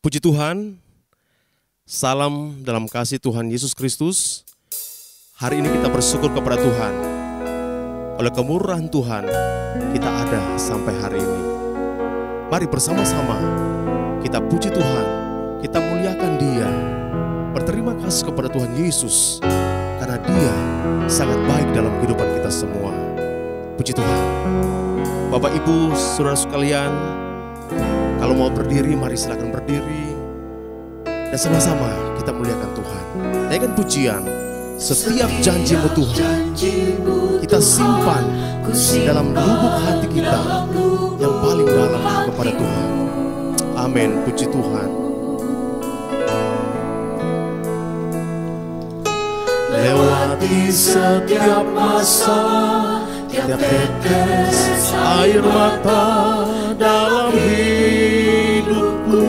Puji Tuhan, salam dalam kasih Tuhan Yesus Kristus. Hari ini kita bersyukur kepada Tuhan. Oleh kemurahan Tuhan, kita ada sampai hari ini. Mari bersama-sama kita puji Tuhan, kita muliakan Dia. Berterima kasih kepada Tuhan Yesus, karena Dia sangat baik dalam kehidupan kita semua. Puji Tuhan. Bapak, Ibu, saudara sekalian, kalau mau berdiri, mari silakan berdiri. Dan sama-sama kita muliakan Tuhan. Naikkan pujian. Setiap janji-Mu Tuhan, kita simpan dalam lubuk hati kita yang paling dalam kepada Tuhan. Amin. Puji Tuhan. Lewati setiap masalah, tiap tetes air mata dalam hidupku.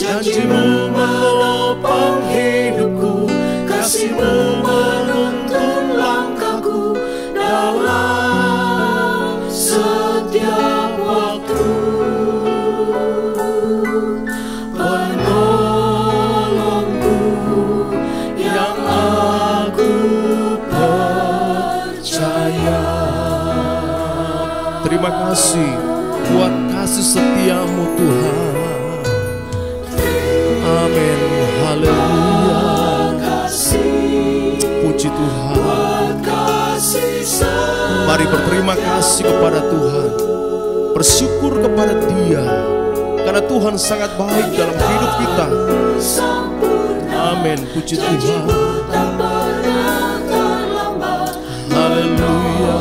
Janji-Mu menopang hidupku, kasih-Mu menuntun langkahku dalam setiap waktu. Penolongku yang aku percaya. Terima kasih buat kasih setia-Mu Tuhan. Amin. Haleluya. Puji Tuhan. Mari berterima kasih kepada Tuhan. Bersyukur kepada Dia, karena Tuhan sangat baik dalam hidup kita. Amin. Puji Tuhan. Haleluya.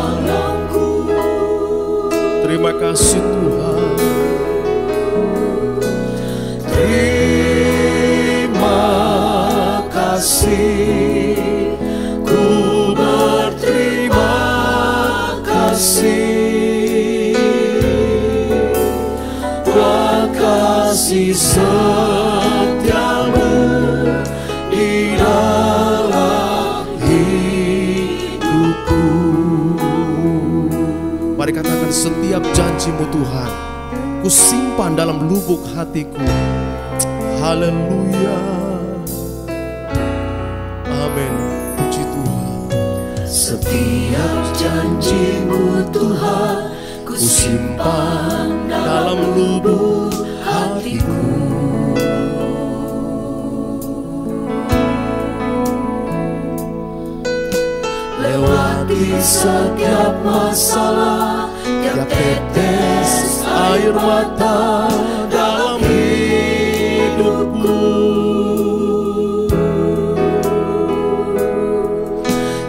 Terima kasih Tuhan. Terima kasih, ku berterima kasih buat kasih setiamu di dalam hidupku. Mari katakan, setiap janji-Mu Tuhan, ku simpan dalam lubuk hatiku. Haleluya. Amin. Puji Tuhan. Setiap janji-Mu Tuhan, ku simpan dalam lubuk hatiku. Lewati setiap masalah, tiap tetes air mata dalam hidupku.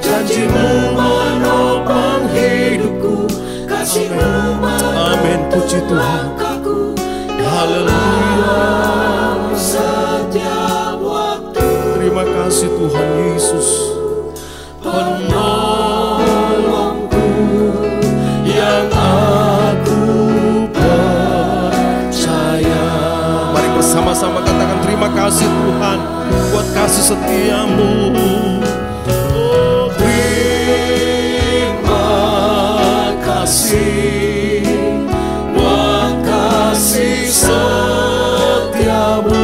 Janji-Mu menopang hidupku, kasih-Mu Amin. Puji Tuhan. Haleluya. Setiap waktu. Terima kasih Tuhan Yesus. Penolongku yang aku percaya. Mari bersama-sama katakan, terima kasih Tuhan buat kasih setia-Mu. Oh, terima kasih buat kasih setiamu.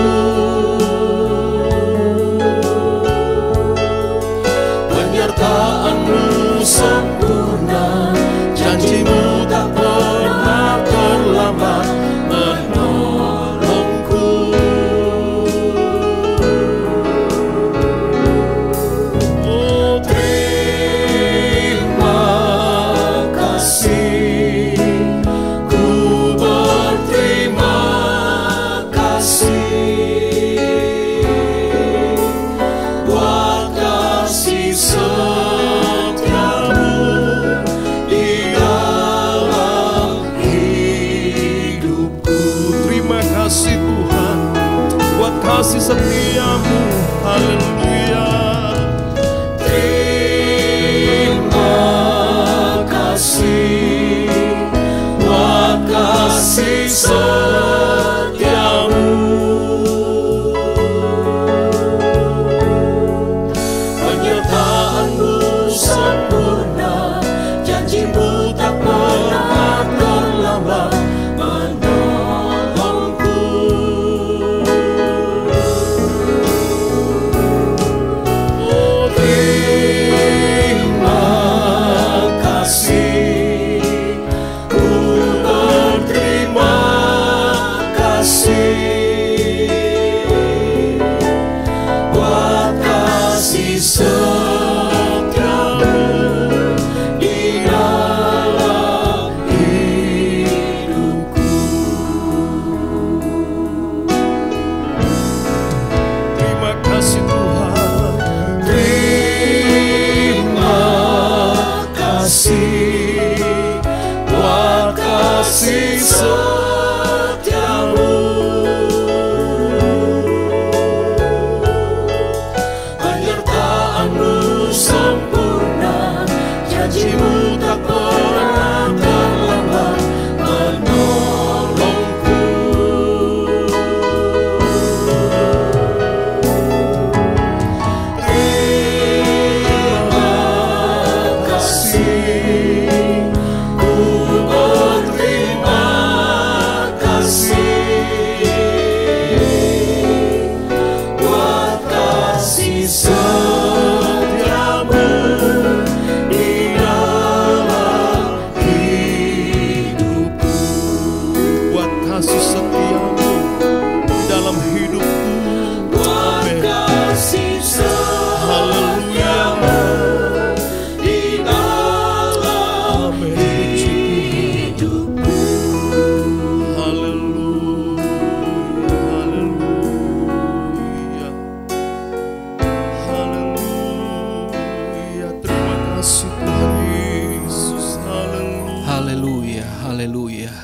Penyertaan-Mu sempurna, janji-Mu tak pernah terlambat menolongku. Oh, terima kasih, ku berterima kasih buat kasih setiamu kasih setiamu, penyertaan-Mu sempurna, janji-Mu tak pernah terlambat menolongku. Terima kasih, ku berterima kasih buat kasih setiamu di dalam hidupku. Buat kasih setiamu di dalam hidupku. Buat Amin. kasih setiamu di dalam hidupku. Haleluya, haleluya, haleluya. Terima kasih Tuhan Yesus. Haleluya. Haleluya, haleluya.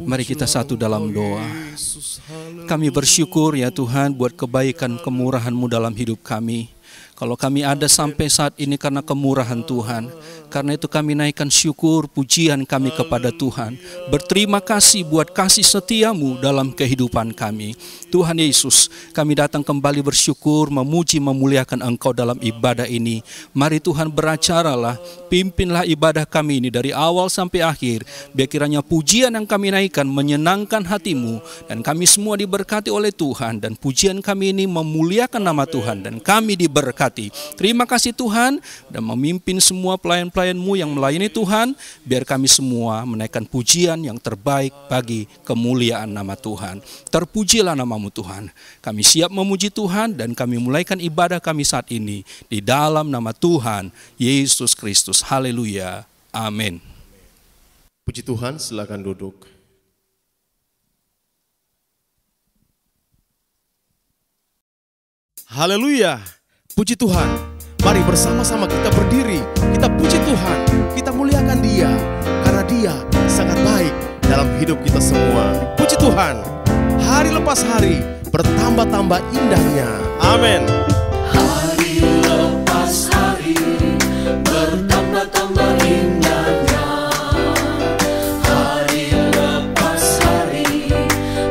Mari kita satu dalam doa. Yesus, haleluya. Kami bersyukur ya Tuhan buat kebaikan kemurahan-Mu dalam hidup kami. Kalau kami ada sampai saat ini karena kemurahan Tuhan. Karena itu kami naikkan syukur, pujian kami kepada Tuhan. Berterima kasih buat kasih setiamu dalam kehidupan kami. Tuhan Yesus, kami datang kembali bersyukur, memuji, memuliakan Engkau dalam ibadah ini. Mari Tuhan beracaralah, pimpinlah ibadah kami ini dari awal sampai akhir. Biar kiranya pujian yang kami naikkan menyenangkan hati-Mu. Dan kami semua diberkati oleh Tuhan. Dan pujian kami ini memuliakan nama Tuhan. Dan kami diberkati. Terima kasih Tuhan, dan memimpin semua pelayan-pelayan-Mu yang melayani Tuhan, biar kami semua menaikkan pujian yang terbaik bagi kemuliaan nama Tuhan. Terpujilah nama-Mu Tuhan. Kami siap memuji Tuhan, dan kami mulaikan ibadah kami saat ini di dalam nama Tuhan Yesus Kristus. Haleluya. Amin. Puji Tuhan, silakan duduk. Haleluya. Puji Tuhan. Mari bersama-sama kita berdiri, kita puji Tuhan, kita muliakan Dia, karena Dia sangat baik dalam hidup kita semua. Puji Tuhan. Hari lepas hari bertambah-tambah indahnya. Amin. Hari lepas hari bertambah-tambah indahnya. Hari lepas hari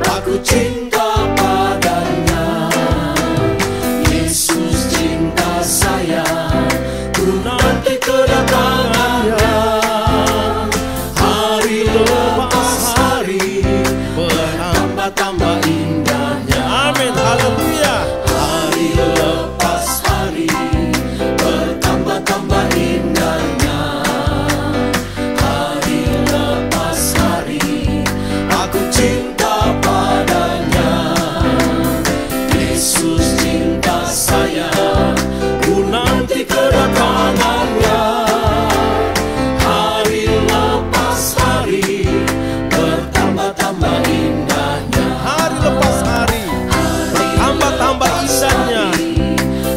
aku cinta padanya. Yesus cinta saya, ku nanti kedatangannya. Hari lepas hari bertambah-tambah indahnya. Amin. Haleluya. Hari lepas hari bertambah-tambah indahnya. Hari lepas hari aku cinta padanya. Yesus cinta saya, ku nanti kedatangannya. Hari lepas hari bertambah-tambah indahnya. Hari lepas hari bertambah-tambah indahnya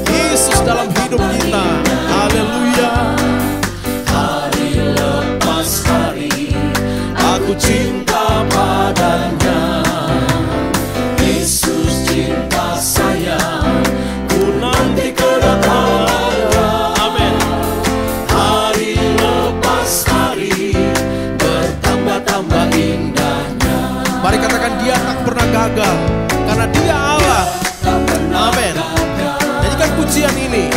Yesus dalam hidup kita. Haleluya. Hari lepas hari aku cinta padanya. Yesus cinta saya, ku nanti kedatangannya. Amin. Hari lepas hari bertambah-tambah indahnya. Mari katakan Dia tak pernah gagal, karena Dia Allah. Amin. Nyanyikan pujian ini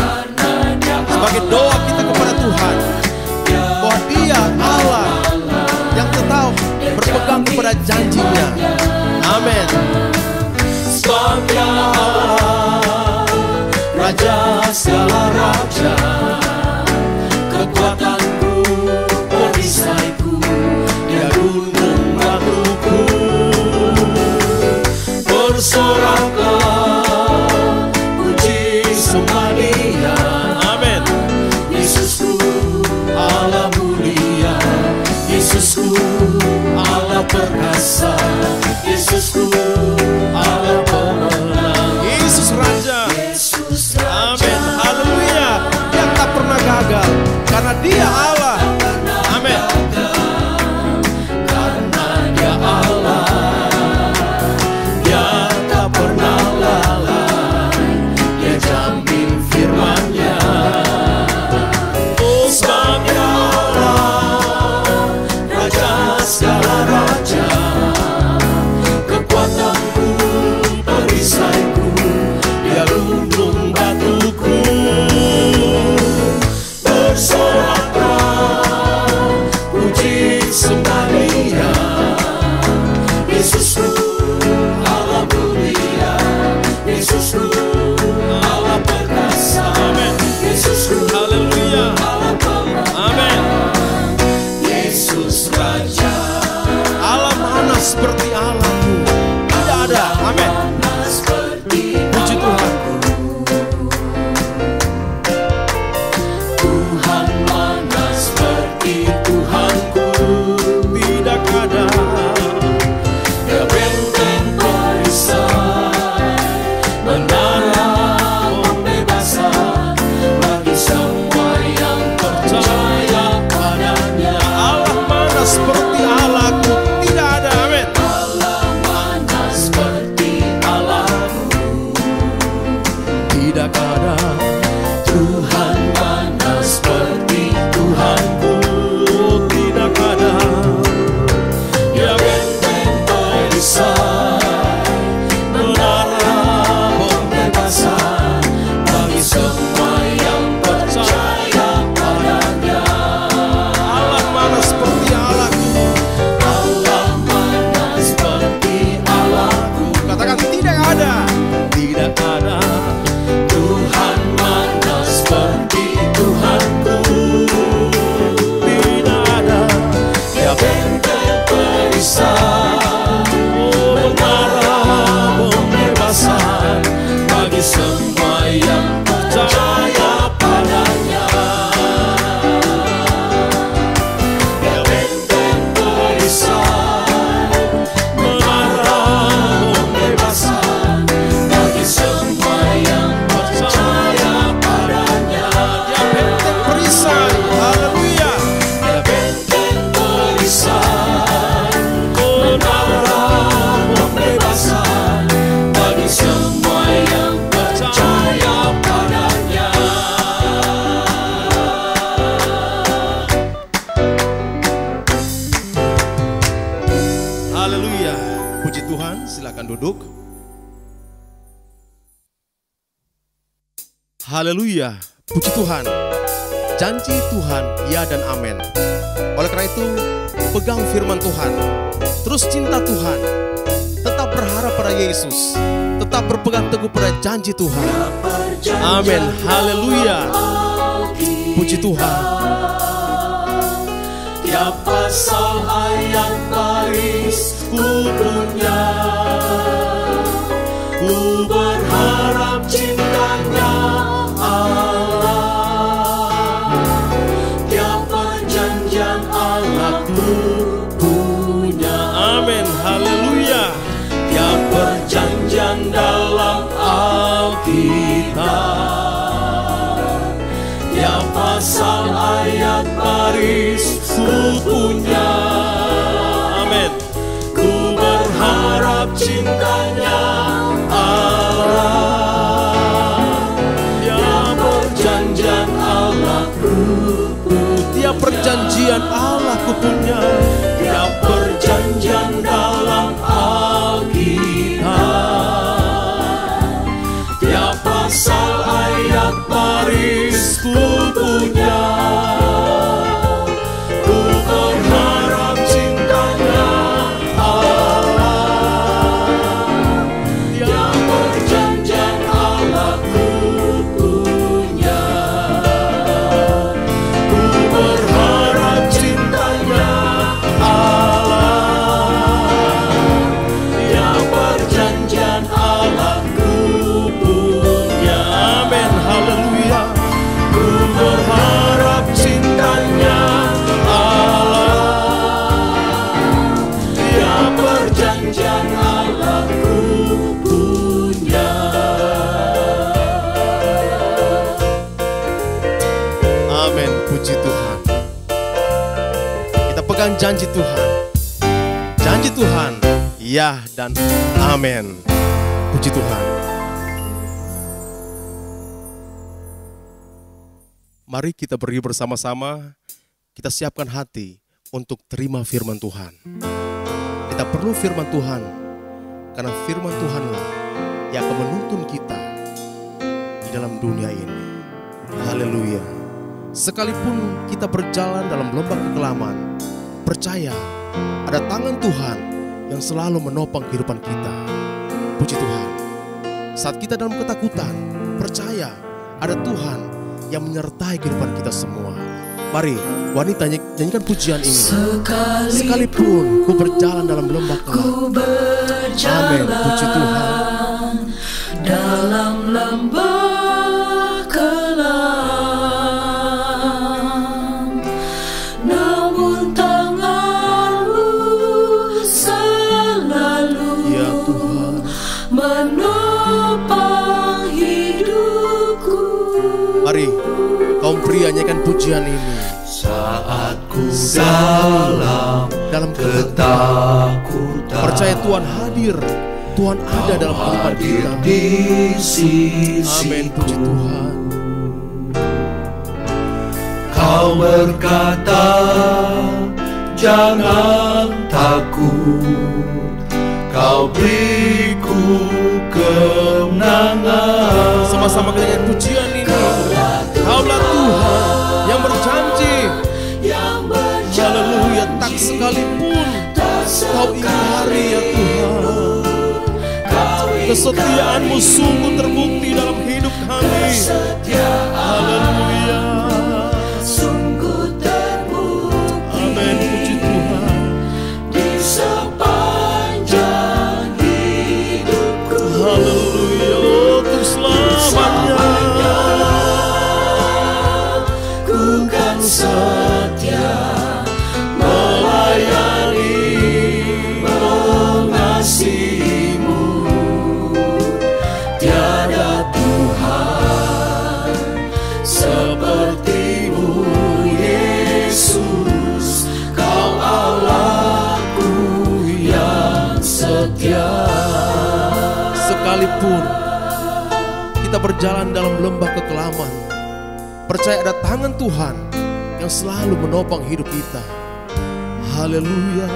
sebagai doa kita kepada Tuhan, bahwa Dia Allah yang tetap berpegang kepada janjinya. Amin. Sebagai Allah, Raja segala raja, kekuatanku, perisaiku, Dia gunung batuku. Bersoraklah, puji sembah Dia. Amin. Yesusku, Allah mulia. Yesusku, Allah perkasa. Yesusku, Allah pemenang. Yesus Raja. Yesus Amin. Raja. Haleluya. Dia tak pernah gagal, karena Dia duduk. Haleluya, puji Tuhan. Janji Tuhan, ya dan amin. Oleh karena itu, pegang firman Tuhan. Terus cinta Tuhan. Tetap berharap pada Yesus. Tetap berpegang teguh pada janji Tuhan. Amin, haleluya. Puji Tuhan. Tiap pasal ayat baris ku punya, ku berharap cintanya Allah. Tiap perjanjian Allah ku punya. Amin, haleluya. Tiap perjanjian dalam Alkitab, tiap pasal ayat baris ku punya. Amin. Ku berharap cintanya Allah. Tiap perjanjian Allah ku punya. Tiap perjanjian Allah ku punya. Tiap perjanjian dalam Alkitab, tiap pasal ayat baris ku punya. Ku berharap cintanya Allah. Tiap perjanjian Allah ku punya. Ku berharap cintanya Allah. Tiap perjanjian Allah ku punya. Amin, haleluya. Ku berharap cintanya Allah. Tiap perjanjian Allah ku punya. Amin, puji Tuhan. Kita pegang janji Tuhan. Janji Tuhan, ya dan amin. Puji Tuhan. Mari kita berdiri bersama-sama. Kita siapkan hati untuk terima firman Tuhan. Kita perlu firman Tuhan, karena firman Tuhanlah yang akan menuntun kita di dalam dunia ini. Haleluya. Sekalipun kita berjalan dalam lembah kekelaman, percaya ada tangan Tuhan yang selalu menopang kehidupan kita. Puji Tuhan. Saat kita dalam ketakutan, percaya ada Tuhan yang menyertai kehidupan kita semua. Mari wanita nyanyikan pujian ini. Sekalipun ku berjalan dalam lembah kelam. Amin, puji Tuhan. Dalam lembah kelam, namun tangan-Mu selalu Ya Tuhan. menopang hidupku. Mari kaum pria nyanyikan pujian ini. Saat ku dalam ketakutan, Percaya Tuhan hadir. Tuhan ada dalam kehidupan kita. di sisiku. Amin, puji Tuhan. Kau berkata, jangan takut, Kau beriku kemenangan. Sama-sama kita nyanyikan pujian ini. Kaulah Tuhan yang berjanji. Haleluya, tak sekalipun Kau ingkari ya Tuhan. Kesetiaan-Mu sungguh terbukti dalam hidup kami. Haleluya. Sungguh terbukti. Amin, puji Tuhan. Di sepanjang hidupku. Haleluya, untuk selamanya. Ku kan setia melayani, mengasihi-Mu. Tiada Tuhan seperti-Mu, Yesus. Kau Allahku yang setia. Sekalipun kita berjalan dalam lembah kekelaman, percaya ada tangan Tuhan yang selalu menopang hidup kita. Haleluya.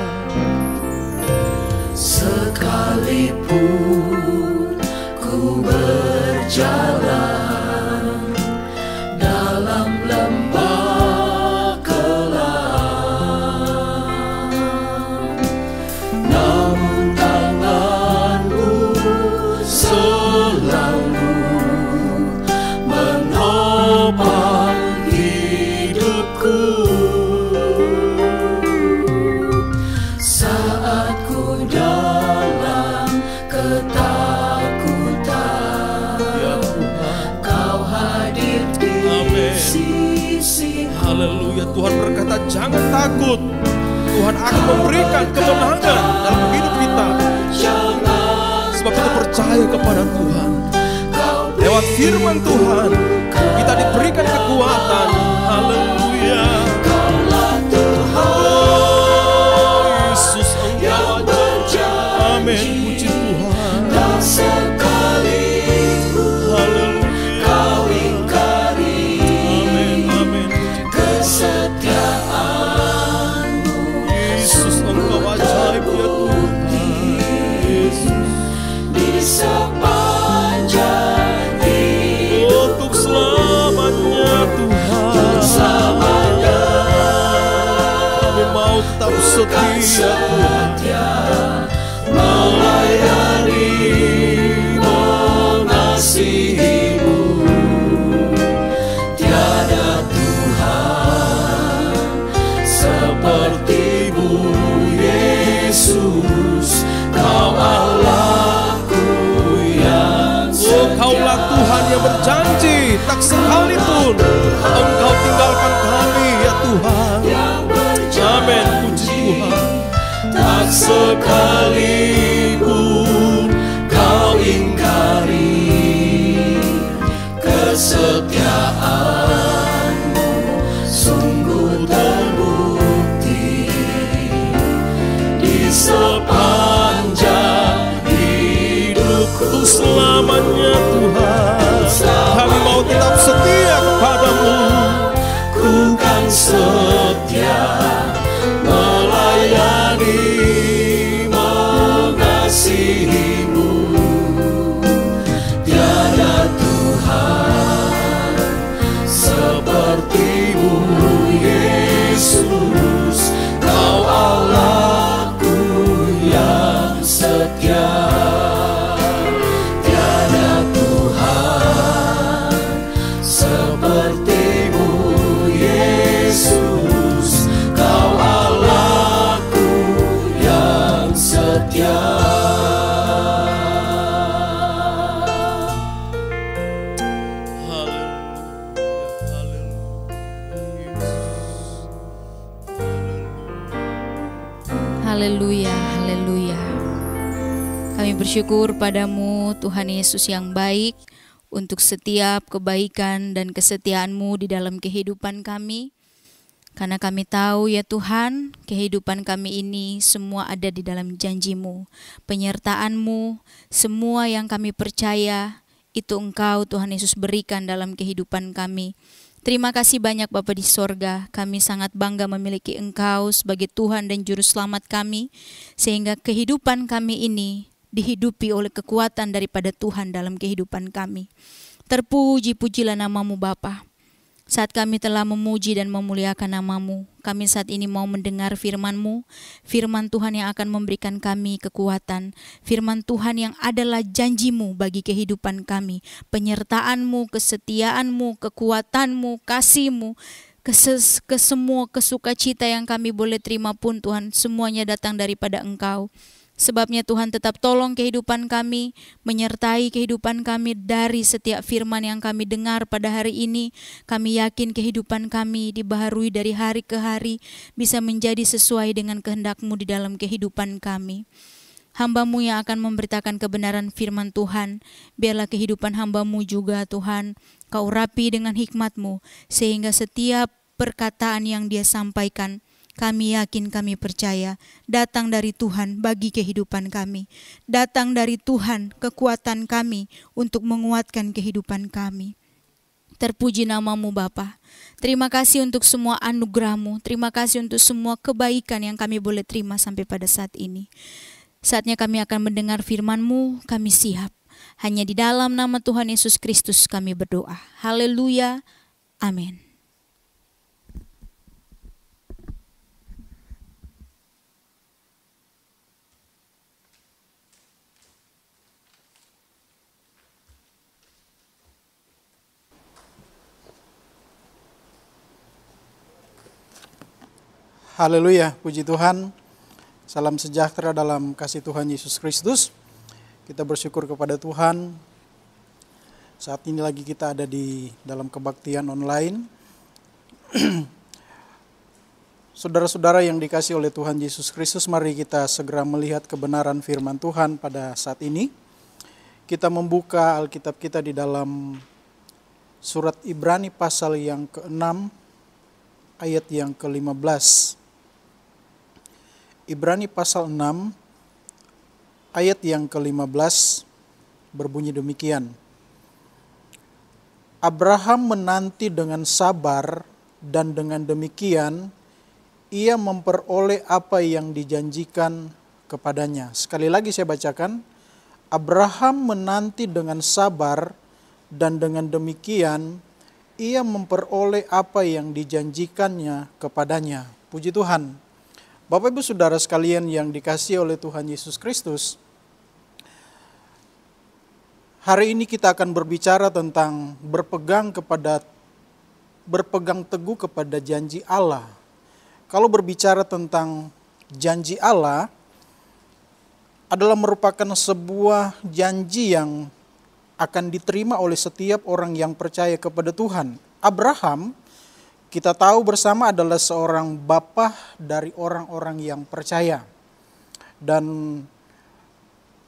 Sekalipun ku berjalan dalam lembah kelam, namun tangan-Mu selalu menopang hidupku. Saat ku dalam ketakutan, Ya Tuhan. Kau hadir di Amin. sisiku. Haleluya. Tuhan berkata jangan takut. Tuhan akan memberikan kemenangan dalam hidup kita. Jangan Sebab kita percaya kepada Tuhan. kau Lewat firman Tuhan kita diberikan kekuatan. Haleluya. Kaulah Tuhan Yesus yang Engkau aja. Amin. berjanji, Puji Tuhan. tak sekalipun Haleluya. kau ingkari Amin. Amin. kesetiaan-Mu. Yesus Engkau ajaib ya Tuhan. Yesus. Di sepanjang hidup Untuk selamanya Tuhan. selamanya Kami mau tetap setia Tuhan. setia melayani, mengasihi-Mu. Tiada Tuhan seperti-Mu, Yesus. Kau Allahku yang Oh, Kaulah Tuhan yang berjanji, tak sekalipun Engkau tinggalkan kami ya Tuhan. yang Amin. Puji Tuhan. tak sekalipun kau ingkari kesetiaan-Mu. Sungguh terbukti di sepanjang hidupku. Untuk selamanya Tuhan. Kami mau tetap setia kepadamu. Ku kan setia melayani, mengasihi-Mu. Tiada Tuhan seperti-Mu, Yesus. Kau Allahku yang setia. Tiada Tuhan seperti-Mu, Yesus. Kau Allahku yang setia. Haleluya, haleluya. Kami bersyukur padamu Tuhan Yesus yang baik untuk setiap kebaikan dan kesetiaan-Mu di dalam kehidupan kami. Karena kami tahu ya Tuhan, kehidupan kami ini semua ada di dalam janji-Mu, penyertaan-Mu, semua yang kami percaya itu Engkau Tuhan Yesus berikan dalam kehidupan kami. Terima kasih banyak Bapa di sorga, kami sangat bangga memiliki Engkau sebagai Tuhan dan Juru Selamat kami, sehingga kehidupan kami ini dihidupi oleh kekuatan daripada Tuhan dalam kehidupan kami. Terpuji-pujilah nama-Mu Bapa. Saat kami telah memuji dan memuliakan nama-Mu, kami saat ini mau mendengar firman-Mu, firman Tuhan yang akan memberikan kami kekuatan, firman Tuhan yang adalah janji-Mu bagi kehidupan kami, penyertaan-Mu, kesetiaan-Mu, kekuatan-Mu, kasih-Mu, ke semua kesukacita yang kami boleh terima pun Tuhan, semuanya datang daripada Engkau. Sebabnya Tuhan tetap tolong kehidupan kami, menyertai kehidupan kami dari setiap firman yang kami dengar pada hari ini. Kami yakin kehidupan kami dibaharui dari hari ke hari, bisa menjadi sesuai dengan kehendak-Mu di dalam kehidupan kami. Hamba-Mu yang akan memberitakan kebenaran firman Tuhan, biarlah kehidupan hamba-Mu juga Tuhan, Kau rapi dengan hikmat-Mu, sehingga setiap perkataan yang Dia sampaikan, kami yakin, kami percaya, datang dari Tuhan bagi kehidupan kami. Datang dari Tuhan kekuatan kami untuk menguatkan kehidupan kami. Terpuji nama-Mu Bapa. Terima kasih untuk semua anugerah-Mu. Terima kasih untuk semua kebaikan yang kami boleh terima sampai pada saat ini. Saatnya kami akan mendengar firman-Mu, kami siap. Hanya di dalam nama Tuhan Yesus Kristus kami berdoa. Haleluya. Amin. Haleluya, puji Tuhan. Salam sejahtera dalam kasih Tuhan Yesus Kristus. Kita bersyukur kepada Tuhan. Saat ini lagi kita ada di dalam kebaktian online. Saudara-saudara yang dikasihi oleh Tuhan Yesus Kristus, mari kita segera melihat kebenaran firman Tuhan pada saat ini. Kita membuka Alkitab kita di dalam surat Ibrani pasal yang ke-6 ayat yang ke-15. Ibrani pasal 6 ayat yang ke-15 berbunyi demikian. Abraham menanti dengan sabar dan dengan demikian ia memperoleh apa yang dijanjikan kepadanya. Sekali lagi saya bacakan. Abraham menanti dengan sabar dan dengan demikian ia memperoleh apa yang dijanjikannya kepadanya. Puji Tuhan. Bapak Ibu Saudara sekalian yang dikasihi oleh Tuhan Yesus Kristus, hari ini kita akan berbicara tentang berpegang teguh kepada janji Allah. Kalau berbicara tentang janji Allah, adalah merupakan sebuah janji yang akan diterima oleh setiap orang yang percaya kepada Tuhan. Abraham, kita tahu bersama adalah seorang bapa dari orang-orang yang percaya. Dan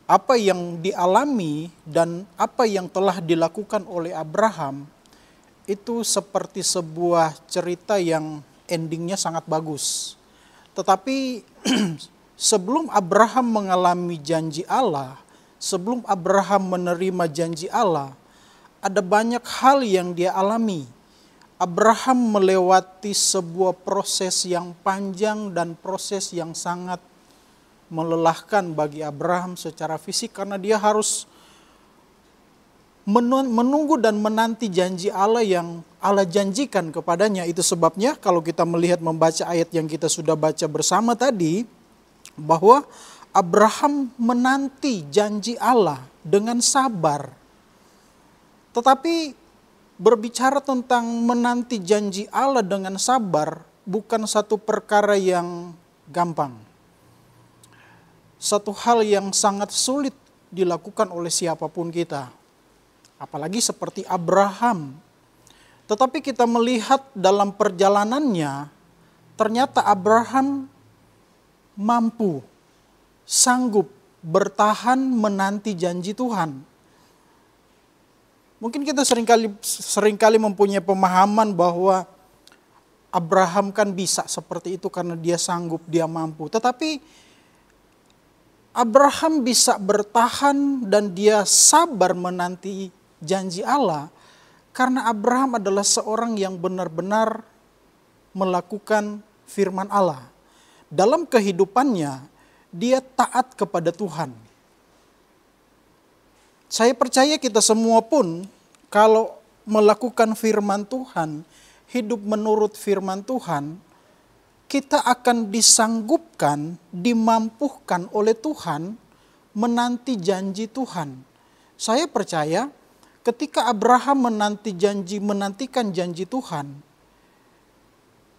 apa yang dialami dan apa yang telah dilakukan oleh Abraham itu seperti sebuah cerita yang endingnya sangat bagus. Tetapi sebelum Abraham mengalami janji Allah, sebelum Abraham menerima janji Allah, ada banyak hal yang dia alami. Abraham melewati sebuah proses yang panjang dan proses yang sangat melelahkan bagi Abraham secara fisik, karena dia harus menunggu dan menanti janji Allah yang Allah janjikan kepadanya. Itu sebabnya kalau kita melihat membaca ayat yang kita sudah baca bersama tadi, bahwa Abraham menanti janji Allah dengan sabar. Tetapi berbicara tentang menanti janji Allah dengan sabar bukan satu perkara yang gampang. Satu hal yang sangat sulit dilakukan oleh siapapun kita. Apalagi seperti Abraham. Tetapi kita melihat dalam perjalanannya, ternyata Abraham mampu, sanggup bertahan menanti janji Tuhan. Mungkin kita seringkali mempunyai pemahaman bahwa Abraham kan bisa seperti itu karena dia sanggup, dia mampu. Tetapi Abraham bisa bertahan dan dia sabar menanti janji Allah karena Abraham adalah seorang yang benar-benar melakukan firman Allah. Dalam kehidupannya, dia taat kepada Tuhan. Saya percaya kita semua pun kalau melakukan firman Tuhan, hidup menurut firman Tuhan, kita akan disanggupkan, dimampukan oleh Tuhan menanti janji Tuhan. Saya percaya ketika Abraham menantikan janji Tuhan,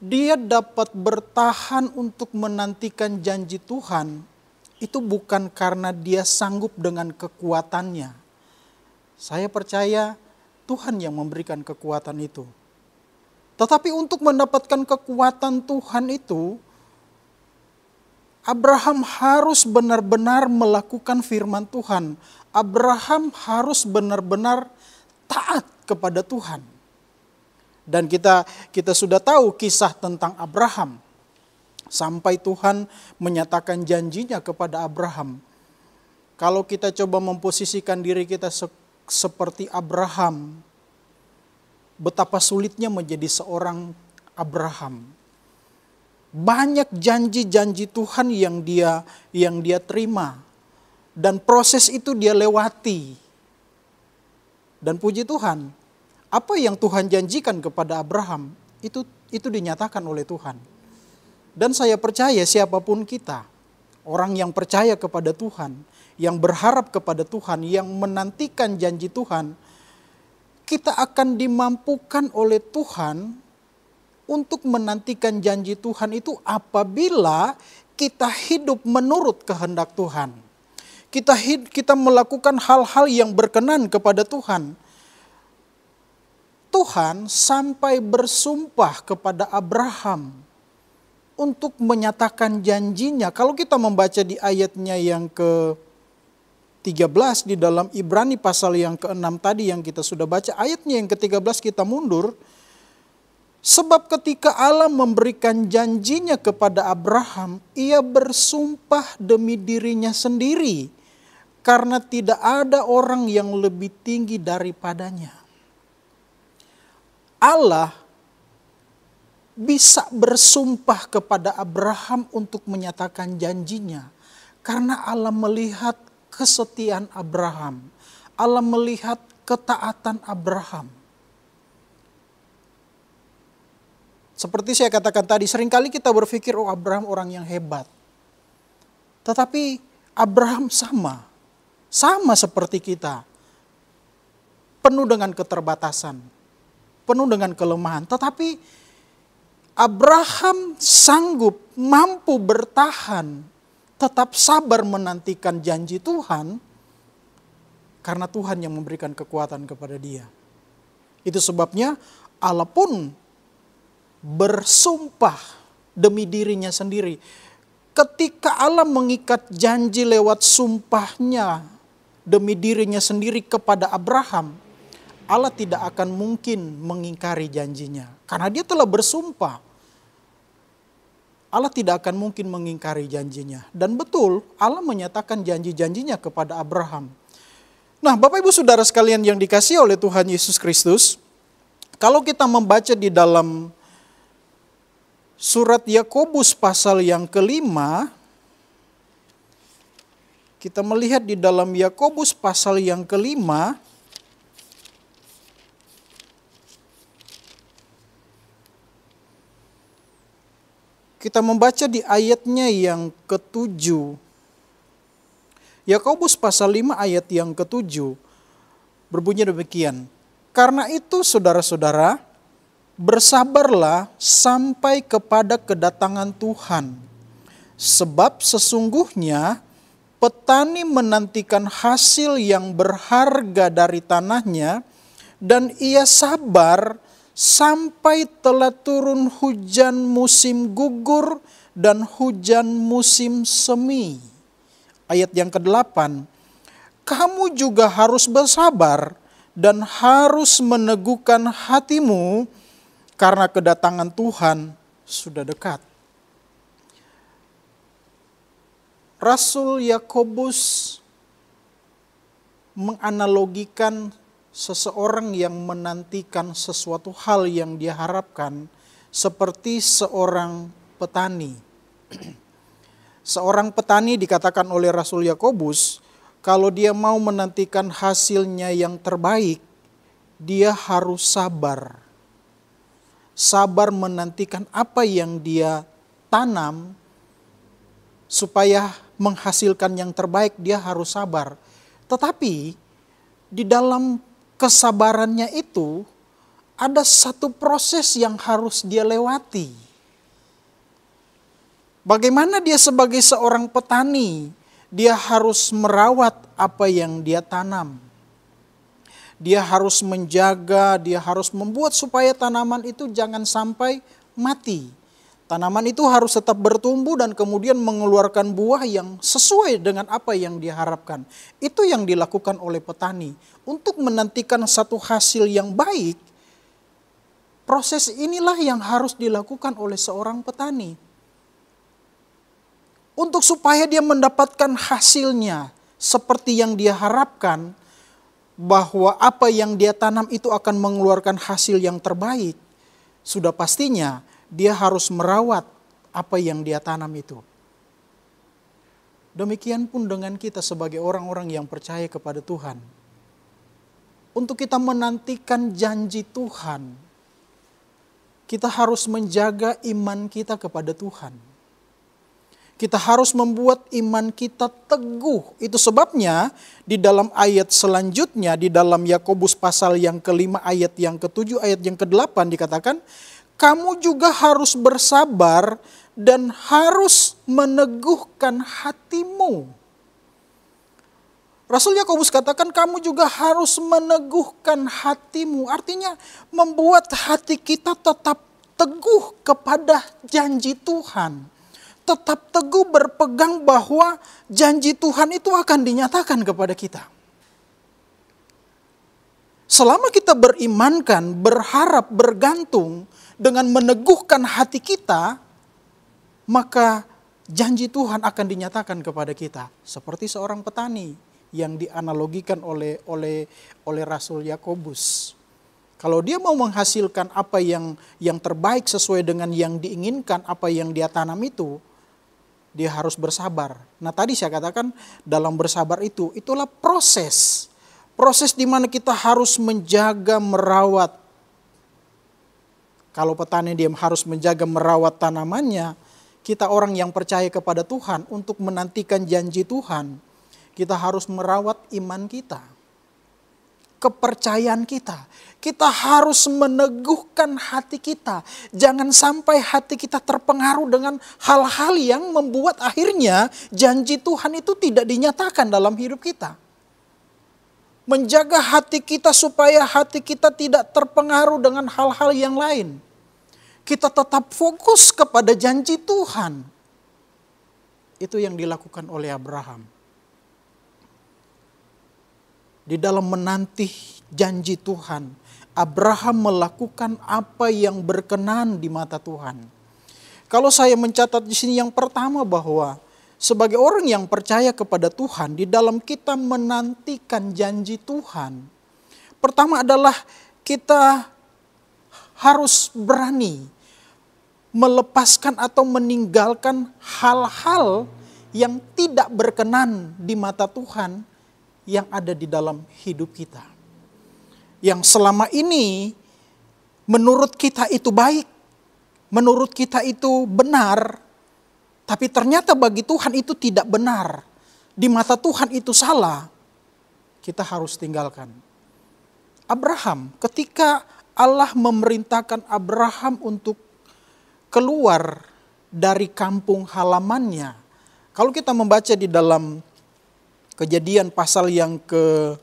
dia dapat bertahan untuk menantikan janji Tuhan. Itu bukan karena dia sanggup dengan kekuatannya. Saya percaya Tuhan yang memberikan kekuatan itu. Tetapi untuk mendapatkan kekuatan Tuhan itu, Abraham harus benar-benar melakukan firman Tuhan. Abraham harus benar-benar taat kepada Tuhan. Dan kita sudah tahu kisah tentang Abraham. Sampai Tuhan menyatakan janjinya kepada Abraham. Kalau kita coba memposisikan diri kita seperti Abraham, betapa sulitnya menjadi seorang Abraham. Banyak janji-janji Tuhan yang dia terima, Dan proses itu dia lewati. Dan puji Tuhan, apa yang Tuhan janjikan kepada Abraham, itu dinyatakan oleh Tuhan. Dan saya percaya siapapun kita, orang yang percaya kepada Tuhan, yang berharap kepada Tuhan, yang menantikan janji Tuhan, kita akan dimampukan oleh Tuhan untuk menantikan janji Tuhan itu apabila kita hidup menurut kehendak Tuhan. Kita melakukan hal-hal yang berkenan kepada Tuhan. Tuhan sampai bersumpah kepada Abraham untuk menyatakan janjinya. Kalau kita membaca di ayatnya yang ke-13 di dalam Ibrani pasal yang ke-6 tadi yang kita sudah baca, ayatnya yang ke-13 kita mundur. Sebab ketika Allah memberikan janjinya kepada Abraham, ia bersumpah demi dirinya sendiri. Karena tidak ada orang yang lebih tinggi daripadanya. Allah bisa bersumpah kepada Abraham untuk menyatakan janjinya. Karena Allah melihat kesetiaan Abraham. Allah melihat ketaatan Abraham. Seperti saya katakan tadi, seringkali kita berpikir, oh Abraham orang yang hebat. Tetapi Abraham sama seperti kita. Penuh dengan keterbatasan, penuh dengan kelemahan. Tetapi Abraham sanggup, mampu bertahan, tetap sabar menantikan janji Tuhan, karena Tuhan yang memberikan kekuatan kepada dia. Itu sebabnya Allah pun bersumpah demi dirinya sendiri. Ketika Allah mengikat janji lewat sumpahnya demi dirinya sendiri kepada Abraham, Allah tidak akan mungkin mengingkari janjinya. Karena dia telah bersumpah. Allah tidak akan mungkin mengingkari janjinya. Dan betul, Allah menyatakan janji-janjinya kepada Abraham. Nah, Bapak Ibu Saudara sekalian yang dikasihi oleh Tuhan Yesus Kristus, kalau kita membaca di dalam surat Yakobus pasal yang ke-5, kita melihat di dalam Yakobus pasal yang ke-5, kita membaca di ayatnya yang ke-7. Yakobus pasal 5 ayat yang ke-7 berbunyi demikian. Karena itu saudara-saudara, bersabarlah sampai kepada kedatangan Tuhan. Sebab sesungguhnya petani menantikan hasil yang berharga dari tanahnya, dan ia sabar sampai telah turun hujan musim gugur dan hujan musim semi. Ayat yang ke-8, kamu juga harus bersabar dan harus meneguhkan hatimu, karena kedatangan Tuhan sudah dekat. Rasul Yakobus menganalogikan seseorang yang menantikan sesuatu hal yang dia harapkan seperti seorang petani. Seorang petani dikatakan oleh Rasul Yakobus, kalau dia mau menantikan hasilnya yang terbaik, dia harus sabar. Sabar menantikan apa yang dia tanam, supaya menghasilkan yang terbaik dia harus sabar. Tetapi di dalam kesabarannya itu ada satu proses yang harus dia lewati. Bagaimana dia sebagai seorang petani, dia harus merawat apa yang dia tanam. Dia harus menjaga, dia harus membuat supaya tanaman itu jangan sampai mati. Tanaman itu harus tetap bertumbuh dan kemudian mengeluarkan buah yang sesuai dengan apa yang diharapkan. Itu yang dilakukan oleh petani. Untuk menantikan satu hasil yang baik, proses inilah yang harus dilakukan oleh seorang petani. Untuk supaya dia mendapatkan hasilnya seperti yang dia harapkan, bahwa apa yang dia tanam itu akan mengeluarkan hasil yang terbaik, sudah pastinya dia harus merawat apa yang dia tanam itu. Demikian pun dengan kita sebagai orang-orang yang percaya kepada Tuhan. Untuk kita menantikan janji Tuhan, kita harus menjaga iman kita kepada Tuhan. Kita harus membuat iman kita teguh. Itu sebabnya di dalam ayat selanjutnya, di dalam Yakobus pasal yang ke-5 ayat yang ke-7 ayat yang ke-8 dikatakan, kamu juga harus bersabar dan harus meneguhkan hatimu. Rasul Yakobus katakan kamu juga harus meneguhkan hatimu. Artinya membuat hati kita tetap teguh kepada janji Tuhan. Tetap teguh berpegang bahwa janji Tuhan itu akan dinyatakan kepada kita. Selama kita berimankan, berharap, bergantung dengan meneguhkan hati kita, maka janji Tuhan akan dinyatakan kepada kita. Seperti seorang petani yang dianalogikan oleh Rasul Yakobus. Kalau dia mau menghasilkan apa yang terbaik sesuai dengan yang diinginkan, apa yang dia tanam itu, dia harus bersabar. Nah tadi saya katakan dalam bersabar itulah proses. Proses di mana kita harus menjaga, merawat. Kalau petani dia harus menjaga, merawat tanamannya. Kita orang yang percaya kepada Tuhan untuk menantikan janji Tuhan. Kita harus merawat iman kita. Kepercayaan kita. Kita harus meneguhkan hati kita. Jangan sampai hati kita terpengaruh dengan hal-hal yang membuat akhirnya janji Tuhan itu tidak dinyatakan dalam hidup kita. Menjaga hati kita supaya hati kita tidak terpengaruh dengan hal-hal yang lain. Kita tetap fokus kepada janji Tuhan. Itu yang dilakukan oleh Abraham. Di dalam menanti janji Tuhan, Abraham melakukan apa yang berkenan di mata Tuhan. Kalau saya mencatat di sini yang pertama bahwa sebagai orang yang percaya kepada Tuhan, di dalam kita menantikan janji Tuhan, pertama adalah kita harus berani melepaskan atau meninggalkan hal-hal yang tidak berkenan di mata Tuhan yang ada di dalam hidup kita. Yang selama ini menurut kita itu baik, menurut kita itu benar, tapi ternyata bagi Tuhan itu tidak benar. Di mata Tuhan itu salah, kita harus tinggalkan. Abraham, ketika Allah memerintahkan Abraham untuk keluar dari kampung halamannya. Kalau kita membaca di dalam Kejadian pasal yang ke-12,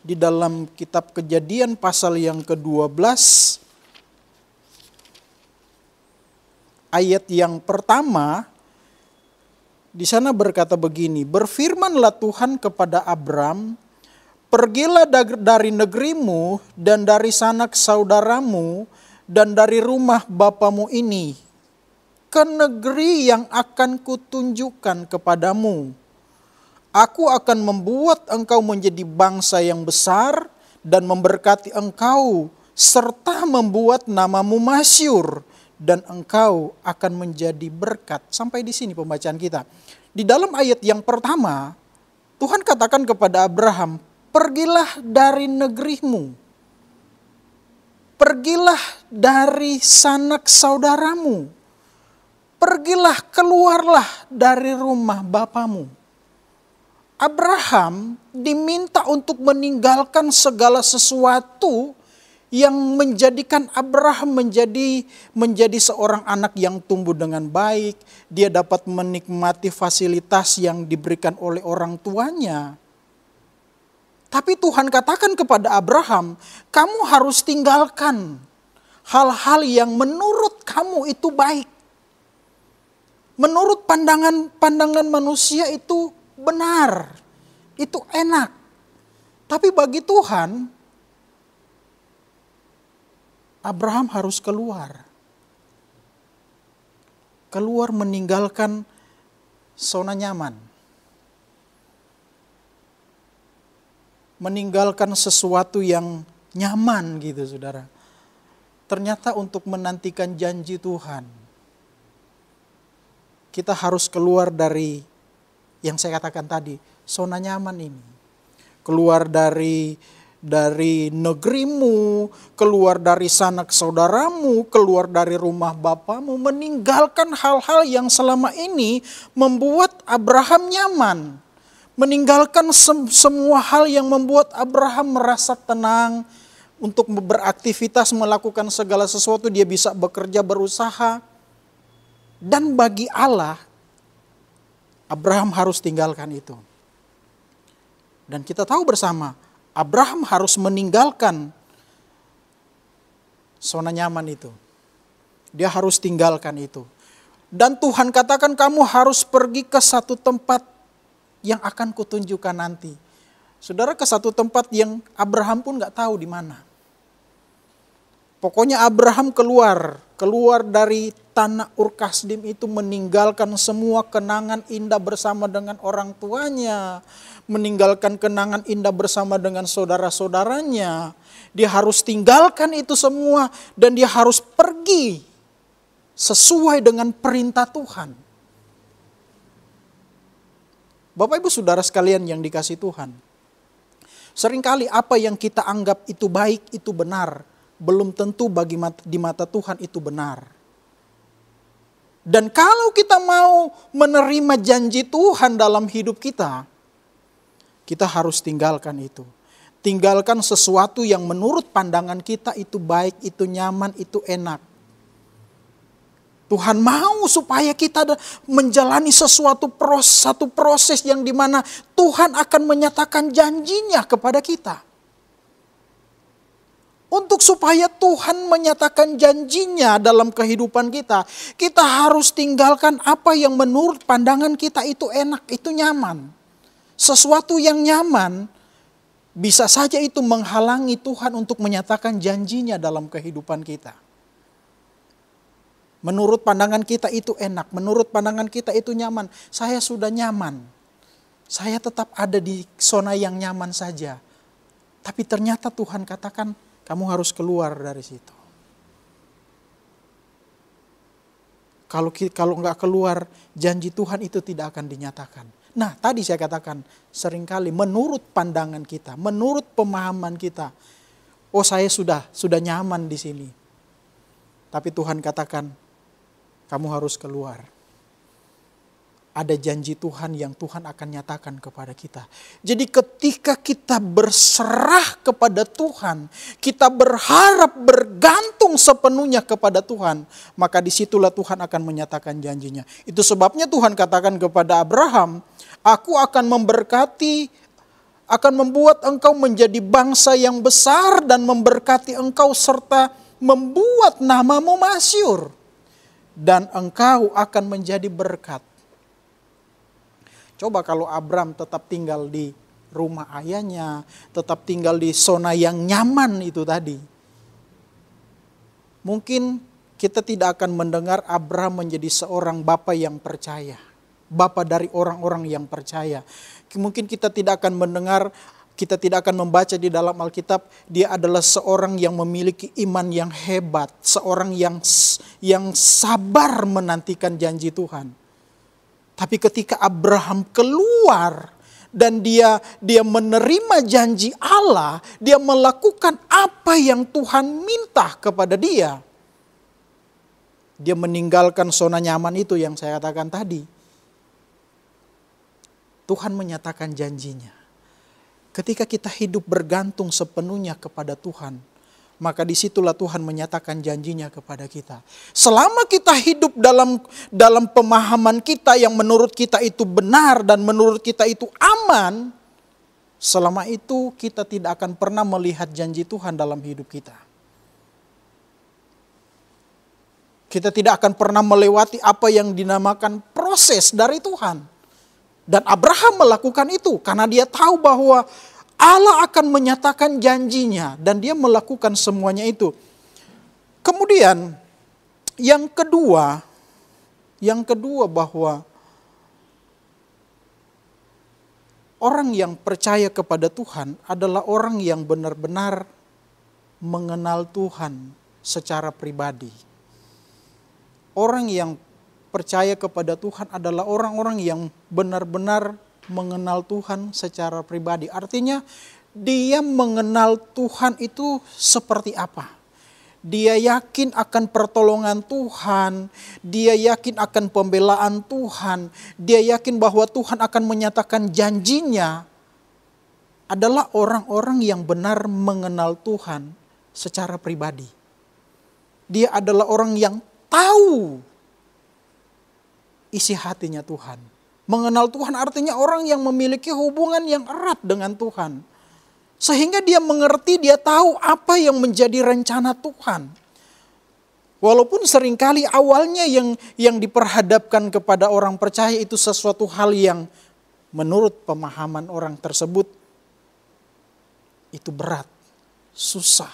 di dalam kitab Kejadian pasal yang ke-12, ayat yang pertama, di sana berkata begini, berfirmanlah Tuhan kepada Abram, pergilah dari negerimu dan dari sanak saudaramu dan dari rumah bapamu ini, ke negeri yang akan kutunjukkan kepadamu. Aku akan membuat engkau menjadi bangsa yang besar dan memberkati engkau serta membuat namamu masyhur dan engkau akan menjadi berkat. Sampai di sini pembacaan kita. Di dalam ayat yang pertama, Tuhan katakan kepada Abraham, pergilah dari negerimu. Pergilah dari sanak saudaramu. Pergilah, keluarlah dari rumah bapamu. Abraham diminta untuk meninggalkan segala sesuatu yang menjadikan Abraham menjadi seorang anak yang tumbuh dengan baik. Dia dapat menikmati fasilitas yang diberikan oleh orang tuanya. Tapi Tuhan katakan kepada Abraham, kamu harus tinggalkan hal-hal yang menurut kamu itu baik. Menurut pandangan manusia itu benar, itu enak. Tapi bagi Tuhan, Abraham harus keluar. Keluar meninggalkan zona nyaman. Meninggalkan sesuatu yang nyaman gitu saudara. Ternyata untuk menantikan janji Tuhan. kita harus keluar dari yang saya katakan tadi, zona nyaman ini. Keluar dari negerimu, keluar dari sanak saudaramu, keluar dari rumah bapamu, meninggalkan hal-hal yang selama ini membuat Abraham nyaman. Meninggalkan semua hal yang membuat Abraham merasa tenang untuk beraktivitas, melakukan segala sesuatu, dia bisa bekerja, berusaha. Dan bagi Allah, Abraham harus tinggalkan itu. Dan kita tahu bersama, Abraham harus meninggalkan zona nyaman itu. Dia harus tinggalkan itu. Dan Tuhan katakan kamu harus pergi ke satu tempat yang akan kutunjukkan nanti. Saudara, ke satu tempat yang Abraham pun gak tahu di mana. Pokoknya Abraham keluar dari tanah Ur Kasdim itu, meninggalkan semua kenangan indah bersama dengan orang tuanya, meninggalkan kenangan indah bersama dengan saudara-saudaranya. Dia harus tinggalkan itu semua dan dia harus pergi sesuai dengan perintah Tuhan. Bapak Ibu Saudara sekalian yang dikasihi Tuhan, seringkali apa yang kita anggap itu baik, itu benar, belum tentu di mata Tuhan itu benar. Dan kalau kita mau menerima janji Tuhan dalam hidup kita, kita harus tinggalkan itu. Tinggalkan sesuatu yang menurut pandangan kita itu baik, itu nyaman, itu enak. Tuhan mau supaya kita menjalani satu proses yang dimana Tuhan akan menyatakan janjinya kepada kita. Untuk supaya Tuhan menyatakan janjinya dalam kehidupan kita, kita harus tinggalkan apa yang menurut pandangan kita itu enak, itu nyaman. Sesuatu yang nyaman bisa saja itu menghalangi Tuhan untuk menyatakan janjinya dalam kehidupan kita. Menurut pandangan kita itu enak, menurut pandangan kita itu nyaman. Saya sudah nyaman, saya tetap ada di zona yang nyaman saja. Tapi ternyata Tuhan katakan, kamu harus keluar dari situ. Kalau nggak keluar, janji Tuhan itu tidak akan dinyatakan. Nah, tadi saya katakan, seringkali menurut pandangan kita, menurut pemahaman kita, oh saya sudah nyaman di sini. Tapi Tuhan katakan, kamu harus keluar. Ada janji Tuhan yang Tuhan akan nyatakan kepada kita. Jadi ketika kita berserah kepada Tuhan, kita berharap bergantung sepenuhnya kepada Tuhan, maka disitulah Tuhan akan menyatakan janjinya. Itu sebabnya Tuhan katakan kepada Abraham, aku akan memberkati, akan membuat engkau menjadi bangsa yang besar dan memberkati engkau serta membuat namamu masyhur. Dan engkau akan menjadi berkat. Coba kalau Abraham tetap tinggal di rumah ayahnya, tetap tinggal di zona yang nyaman itu tadi. Mungkin kita tidak akan mendengar Abraham menjadi seorang bapa yang percaya. Bapa dari orang-orang yang percaya. Mungkin kita tidak akan mendengar, kita tidak akan membaca di dalam Alkitab, dia adalah seorang yang memiliki iman yang hebat. Seorang yang sabar menantikan janji Tuhan. Tapi ketika Abraham keluar dan dia menerima janji Allah, dia melakukan apa yang Tuhan minta kepada dia. Dia meninggalkan zona nyaman itu yang saya katakan tadi. Tuhan menyatakan janjinya. Ketika kita hidup bergantung sepenuhnya kepada Tuhan, maka disitulah Tuhan menyatakan janjinya kepada kita. Selama kita hidup dalam pemahaman kita yang menurut kita itu benar dan menurut kita itu aman, selama itu kita tidak akan pernah melihat janji Tuhan dalam hidup kita. Kita tidak akan pernah melewati apa yang dinamakan proses dari Tuhan. Dan Abraham melakukan itu karena dia tahu bahwa Allah akan menyatakan janjinya dan dia melakukan semuanya itu. Kemudian yang kedua bahwa orang yang percaya kepada Tuhan adalah orang yang benar-benar mengenal Tuhan secara pribadi. Orang yang percaya kepada Tuhan adalah orang-orang yang benar-benar mengenal Tuhan secara pribadi. Artinya dia mengenal Tuhan itu seperti apa. Dia yakin akan pertolongan Tuhan, dia yakin akan pembelaan Tuhan, dia yakin bahwa Tuhan akan menyatakan janjinya. Adalah orang-orang yang benar mengenal Tuhan secara pribadi. Dia adalah orang yang tahu isi hatinya Tuhan. Mengenal Tuhan artinya orang yang memiliki hubungan yang erat dengan Tuhan. Sehingga dia mengerti, dia tahu apa yang menjadi rencana Tuhan. Walaupun seringkali awalnya yang diperhadapkan kepada orang percaya itu sesuatu hal yang menurut pemahaman orang tersebut itu berat, susah,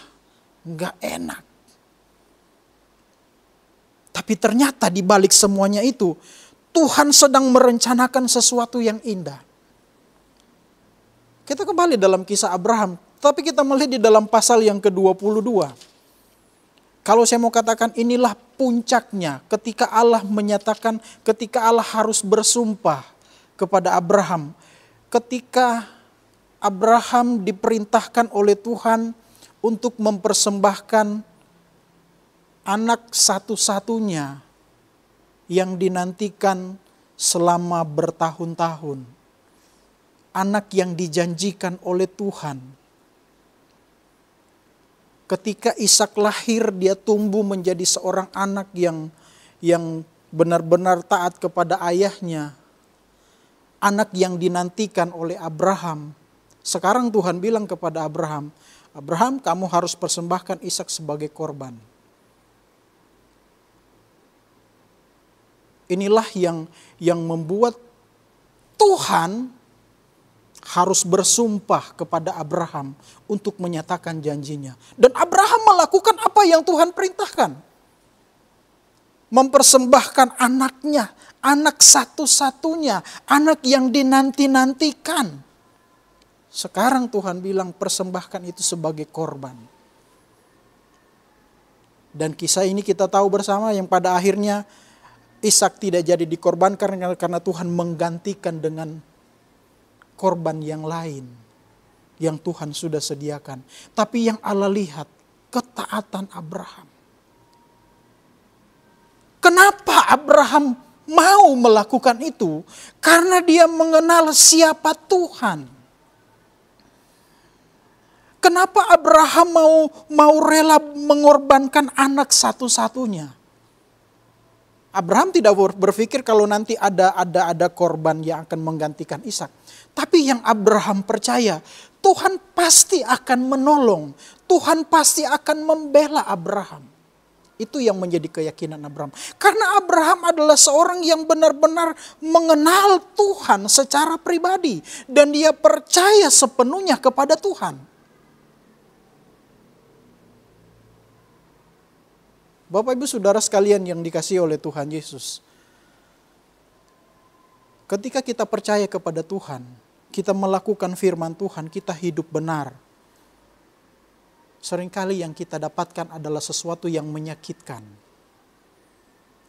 nggak enak. Tapi ternyata di balik semuanya itu Tuhan sedang merencanakan sesuatu yang indah. Kita kembali dalam kisah Abraham, tapi kita melihat di dalam pasal yang ke-22. Kalau saya mau katakan inilah puncaknya ketika Allah menyatakan, ketika Allah harus bersumpah kepada Abraham. Ketika Abraham diperintahkan oleh Tuhan untuk mempersembahkan anak satu-satunya yang dinantikan selama bertahun-tahun. Anak yang dijanjikan oleh Tuhan. Ketika Ishak lahir, dia tumbuh menjadi seorang anak yang benar-benar taat kepada ayahnya. Anak yang dinantikan oleh Abraham. Sekarang Tuhan bilang kepada Abraham, Abraham, kamu harus persembahkan Ishak sebagai korban. Inilah yang membuat Tuhan harus bersumpah kepada Abraham untuk menyatakan janjinya. Dan Abraham melakukan apa yang Tuhan perintahkan. Mempersembahkan anaknya, anak satu-satunya, anak yang dinanti-nantikan. Sekarang Tuhan bilang persembahkan itu sebagai korban. Dan kisah ini kita tahu bersama yang pada akhirnya Ishak tidak jadi dikorbankan karena Tuhan menggantikan dengan korban yang lain yang Tuhan sudah sediakan. Tapi yang Allah lihat ketaatan Abraham. Kenapa Abraham mau melakukan itu? Karena dia mengenal siapa Tuhan. Kenapa Abraham mau rela mengorbankan anak satu-satunya? Abraham tidak berpikir kalau nanti ada korban yang akan menggantikan Ishak. Tapi yang Abraham percaya, Tuhan pasti akan menolong. Tuhan pasti akan membela Abraham. Itu yang menjadi keyakinan Abraham. Karena Abraham adalah seorang yang benar-benar mengenal Tuhan secara pribadi. Dan dia percaya sepenuhnya kepada Tuhan. Bapak Ibu Saudara sekalian yang dikasihi oleh Tuhan Yesus. Ketika kita percaya kepada Tuhan, kita melakukan firman Tuhan, kita hidup benar. Seringkali yang kita dapatkan adalah sesuatu yang menyakitkan.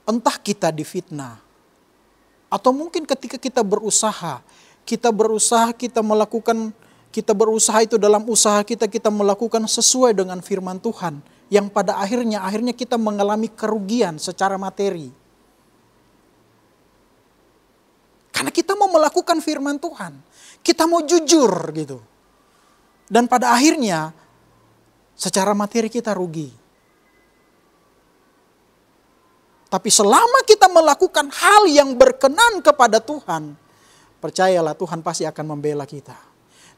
Entah kita difitnah. Atau mungkin ketika kita berusaha itu dalam usaha kita melakukan sesuai dengan firman Tuhan. Yang pada akhirnya kita mengalami kerugian secara materi. Karena kita mau melakukan firman Tuhan. Kita mau jujur gitu. Dan pada akhirnya secara materi kita rugi. Tapi selama kita melakukan hal yang berkenan kepada Tuhan, percayalah Tuhan pasti akan membela kita.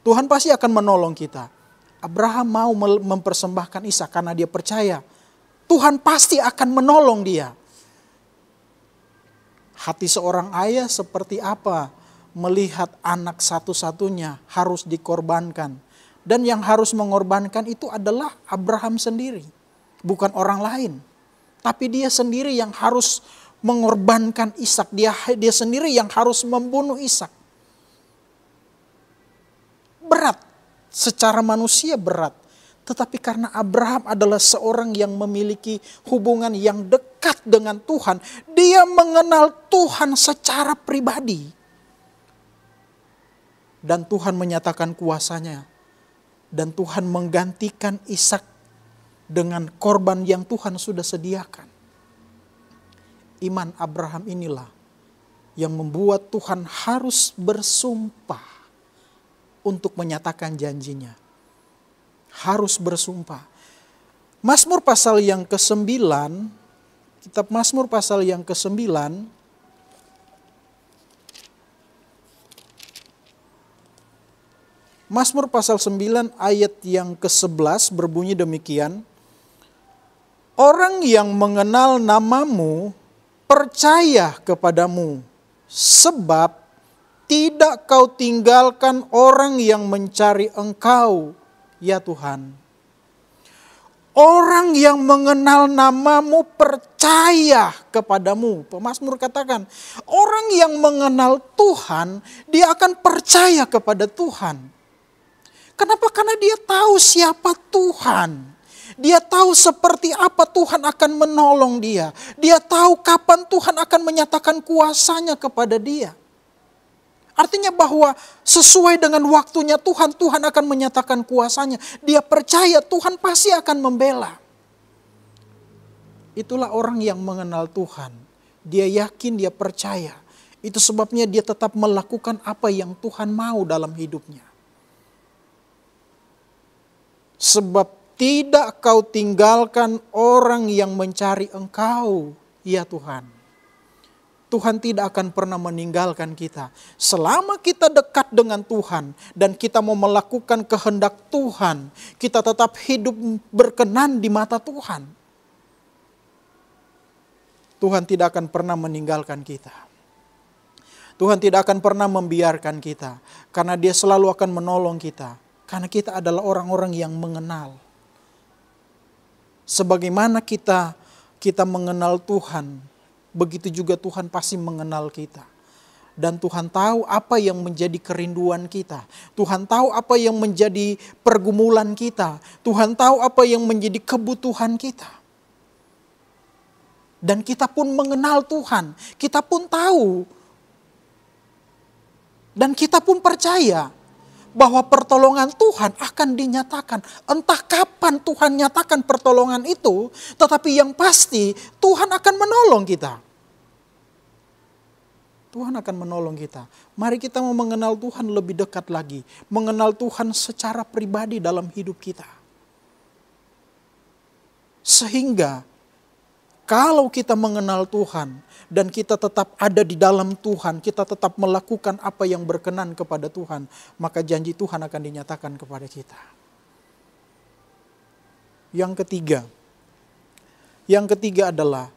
Tuhan pasti akan menolong kita. Abraham mau mempersembahkan Ishak karena dia percaya Tuhan pasti akan menolong dia. Hati seorang ayah seperti apa melihat anak satu-satunya harus dikorbankan. Dan yang harus mengorbankan itu adalah Abraham sendiri. Bukan orang lain. Tapi dia sendiri yang harus mengorbankan Ishak. Dia sendiri yang harus membunuh Ishak. Berat. Secara manusia berat. Tetapi karena Abraham adalah seorang yang memiliki hubungan yang dekat dekat dengan Tuhan, dia mengenal Tuhan secara pribadi. Dan Tuhan menyatakan kuasanya. Dan Tuhan menggantikan Ishak dengan korban yang Tuhan sudah sediakan. Iman Abraham inilah yang membuat Tuhan harus bersumpah untuk menyatakan janjinya. Harus bersumpah. Mazmur pasal yang ke-9, kitab Mazmur pasal yang ke-9, Mazmur pasal 9 ayat yang ke-11 berbunyi demikian. Orang yang mengenal namamu percaya kepadamu, sebab tidak kau tinggalkan orang yang mencari engkau, ya Tuhan. Orang yang mengenal namamu percaya kepadamu. Pemazmur katakan, orang yang mengenal Tuhan, dia akan percaya kepada Tuhan. Kenapa? Karena dia tahu siapa Tuhan. Dia tahu seperti apa Tuhan akan menolong dia. Dia tahu kapan Tuhan akan menyatakan kuasanya kepada dia. Artinya bahwa sesuai dengan waktunya Tuhan, Tuhan akan menyatakan kuasanya. Dia percaya Tuhan pasti akan membela. Itulah orang yang mengenal Tuhan. Dia yakin, dia percaya. Itu sebabnya dia tetap melakukan apa yang Tuhan mau dalam hidupnya. Sebab tidak kau tinggalkan orang yang mencari engkau, ya Tuhan. Tuhan tidak akan pernah meninggalkan kita. Selama kita dekat dengan Tuhan dan kita mau melakukan kehendak Tuhan, kita tetap hidup berkenan di mata Tuhan. Tuhan tidak akan pernah meninggalkan kita. Tuhan tidak akan pernah membiarkan kita, karena Dia selalu akan menolong kita. Karena kita adalah orang-orang yang mengenal. Sebagaimana kita mengenal Tuhan, begitu juga Tuhan pasti mengenal kita. Dan Tuhan tahu apa yang menjadi kerinduan kita. Tuhan tahu apa yang menjadi pergumulan kita. Tuhan tahu apa yang menjadi kebutuhan kita. Dan kita pun mengenal Tuhan. Kita pun tahu. Dan kita pun percaya bahwa pertolongan Tuhan akan dinyatakan. Entah kapan Tuhan nyatakan pertolongan itu, tetapi yang pasti Tuhan akan menolong kita. Tuhan akan menolong kita. Mari kita mau mengenal Tuhan lebih dekat lagi. Mengenal Tuhan secara pribadi dalam hidup kita. Sehingga kalau kita mengenal Tuhan dan kita tetap ada di dalam Tuhan, kita tetap melakukan apa yang berkenan kepada Tuhan, maka janji Tuhan akan dinyatakan kepada kita. Yang ketiga adalah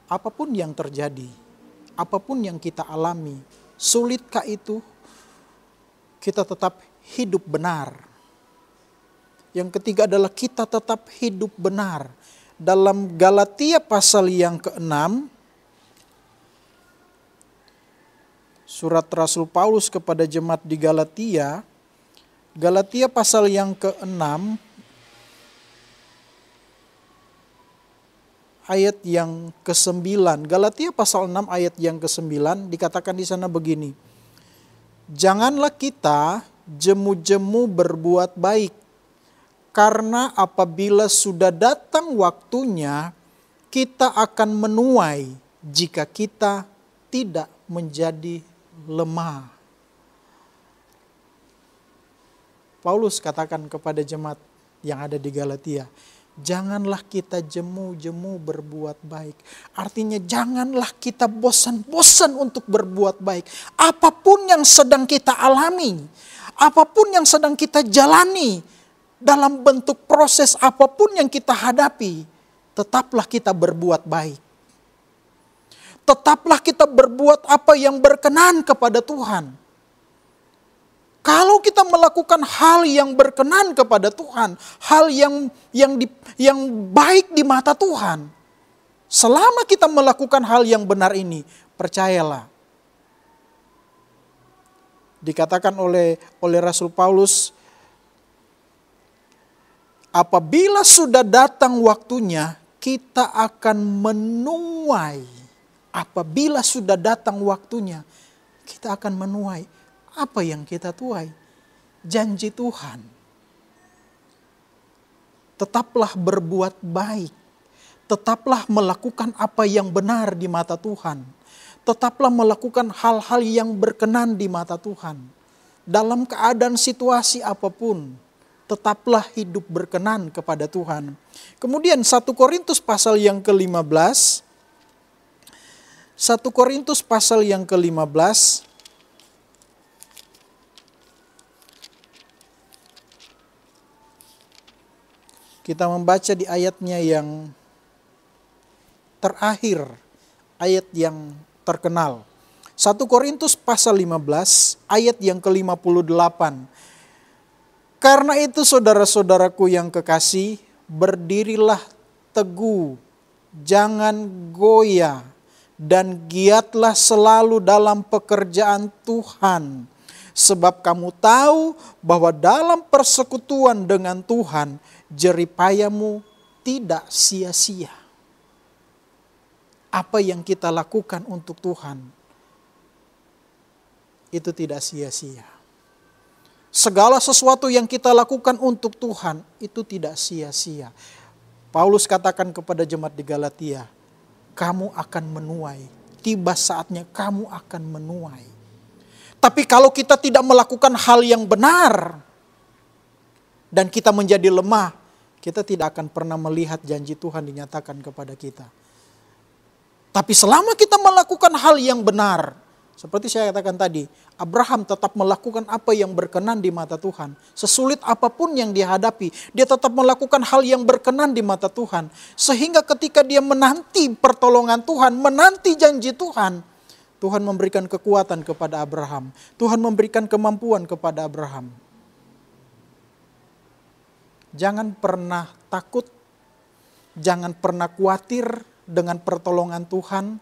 apapun yang terjadi, apapun yang kita alami, sulitkah itu, kita tetap hidup benar. Yang ketiga adalah kita tetap hidup benar. Dalam Galatia pasal yang ke-6, surat Rasul Paulus kepada jemaat di Galatia, Galatia pasal yang ke-6, ayat yang ke-9. Galatia pasal 6 ayat yang ke-9 dikatakan di sana begini. Janganlah kita jemu-jemu berbuat baik. Karena apabila sudah datang waktunya, kita akan menuai jika kita tidak menjadi lemah. Paulus katakan kepada jemaat yang ada di Galatia, janganlah kita jemu-jemu berbuat baik. Artinya janganlah kita bosan-bosan untuk berbuat baik. Apapun yang sedang kita alami, apapun yang sedang kita jalani, dalam bentuk proses apapun yang kita hadapi, tetaplah kita berbuat baik. Tetaplah kita berbuat apa yang berkenan kepada Tuhan. Kalau kita melakukan hal yang berkenan kepada Tuhan, hal yang baik di mata Tuhan, selama kita melakukan hal yang benar ini, percayalah. Dikatakan oleh Rasul Paulus, apabila sudah datang waktunya, kita akan menuai apabila sudah datang waktunya. Kita akan menuai apa yang kita tuai. Janji Tuhan. Tetaplah berbuat baik. Tetaplah melakukan apa yang benar di mata Tuhan. Tetaplah melakukan hal-hal yang berkenan di mata Tuhan. Dalam keadaan situasi apapun, tetaplah hidup berkenan kepada Tuhan. Kemudian 1 Korintus pasal yang ke-15. 1 Korintus pasal yang ke-15. Kita membaca di ayatnya yang terakhir, ayat yang terkenal. 1 Korintus pasal 15 ayat yang ke-58. Karena itu saudara-saudaraku yang kekasih, berdirilah teguh, jangan goyah, dan giatlah selalu dalam pekerjaan Tuhan. Sebab kamu tahu bahwa dalam persekutuan dengan Tuhan, jeripayamu tidak sia-sia. Apa yang kita lakukan untuk Tuhan, itu tidak sia-sia. Segala sesuatu yang kita lakukan untuk Tuhan, itu tidak sia-sia. Paulus katakan kepada jemaat di Galatia, kamu akan menuai. Tiba saatnya kamu akan menuai. Tapi kalau kita tidak melakukan hal yang benar, dan kita menjadi lemah, kita tidak akan pernah melihat janji Tuhan dinyatakan kepada kita. Tapi selama kita melakukan hal yang benar, seperti saya katakan tadi, Abraham tetap melakukan apa yang berkenan di mata Tuhan. Sesulit apapun yang dia hadapi, dia tetap melakukan hal yang berkenan di mata Tuhan. Sehingga ketika dia menanti pertolongan Tuhan, menanti janji Tuhan, Tuhan memberikan kekuatan kepada Abraham. Tuhan memberikan kemampuan kepada Abraham. Jangan pernah takut, jangan pernah khawatir dengan pertolongan Tuhan,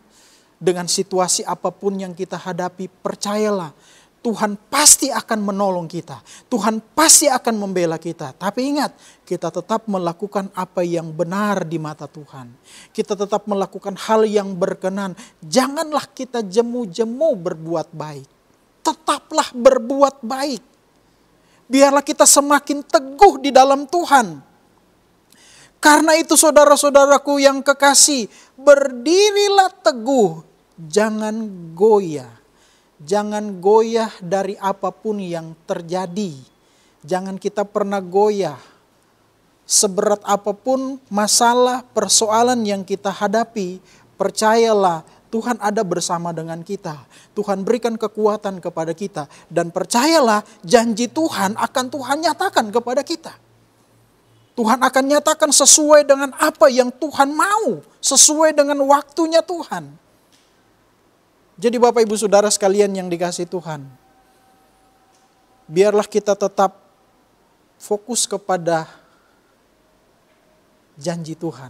dengan situasi apapun yang kita hadapi. Percayalah, Tuhan pasti akan menolong kita. Tuhan pasti akan membela kita. Tapi ingat, kita tetap melakukan apa yang benar di mata Tuhan. Kita tetap melakukan hal yang berkenan. Janganlah kita jemu-jemu berbuat baik. Tetaplah berbuat baik. Biarlah kita semakin teguh di dalam Tuhan. Karena itu saudara-saudaraku yang kekasih, berdirilah teguh, jangan goyah. Jangan goyah dari apapun yang terjadi. Jangan kita pernah goyah. Seberat apapun masalah, persoalan yang kita hadapi, percayalah Tuhan ada bersama dengan kita. Tuhan berikan kekuatan kepada kita. Dan percayalah janji Tuhan akan Tuhan nyatakan kepada kita. Tuhan akan nyatakan sesuai dengan apa yang Tuhan mau. Sesuai dengan waktunya Tuhan. Jadi Bapak Ibu Saudara sekalian yang dikasihi Tuhan. Biarlah kita tetap fokus kepada janji Tuhan.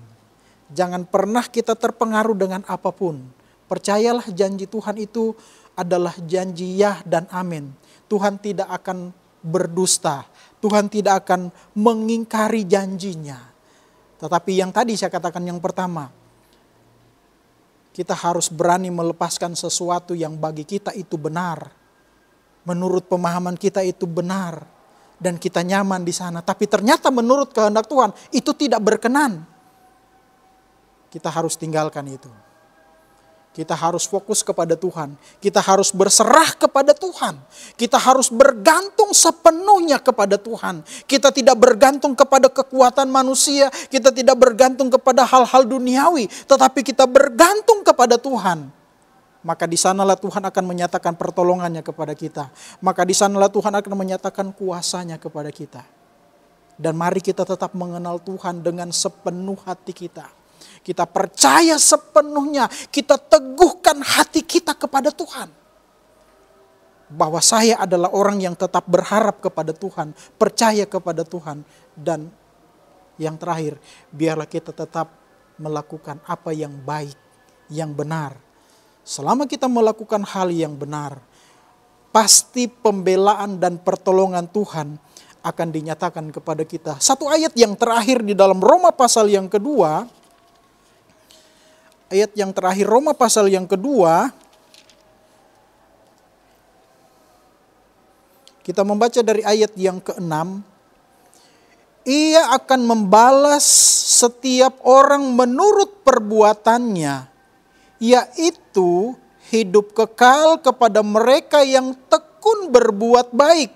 Jangan pernah kita terpengaruh dengan apapun. Percayalah janji Tuhan itu adalah janji ya dan amin. Tuhan tidak akan berdusta. Tuhan tidak akan mengingkari janjinya. Tetapi yang tadi saya katakan yang pertama, kita harus berani melepaskan sesuatu yang bagi kita itu benar. Menurut pemahaman kita itu benar. Dan kita nyaman di sana. Tapi ternyata menurut kehendak Tuhan itu tidak berkenan. Kita harus tinggalkan itu. Kita harus fokus kepada Tuhan. Kita harus berserah kepada Tuhan. Kita harus bergantung sepenuhnya kepada Tuhan. Kita tidak bergantung kepada kekuatan manusia. Kita tidak bergantung kepada hal-hal duniawi. Tetapi kita bergantung kepada Tuhan. Maka di sanalah Tuhan akan menyatakan pertolongannya kepada kita. Maka di sanalah Tuhan akan menyatakan kuasanya kepada kita. Dan mari kita tetap mengenal Tuhan dengan sepenuh hati kita. Kita percaya sepenuhnya, kita teguhkan hati kita kepada Tuhan. Bahwa saya adalah orang yang tetap berharap kepada Tuhan, percaya kepada Tuhan. Dan yang terakhir, biarlah kita tetap melakukan apa yang baik, yang benar. Selama kita melakukan hal yang benar, pasti pembelaan dan pertolongan Tuhan akan dinyatakan kepada kita. Satu ayat yang terakhir di dalam Roma pasal yang kedua, ayat yang terakhir Roma pasal yang kedua. Kita membaca dari ayat yang ke-6. Ia akan membalas setiap orang menurut perbuatannya, yaitu hidup kekal kepada mereka yang tekun berbuat baik,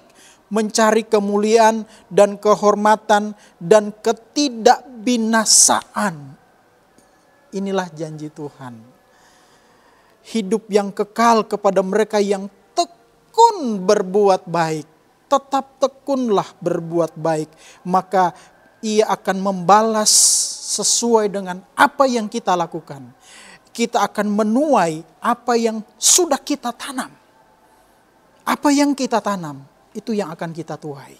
mencari kemuliaan dan kehormatan dan ketidakbinasaan. Inilah janji Tuhan. Hidup yang kekal kepada mereka yang tekun berbuat baik. Tetap tekunlah berbuat baik. Maka Ia akan membalas sesuai dengan apa yang kita lakukan. Kita akan menuai apa yang sudah kita tanam. Apa yang kita tanam, itu yang akan kita tuai.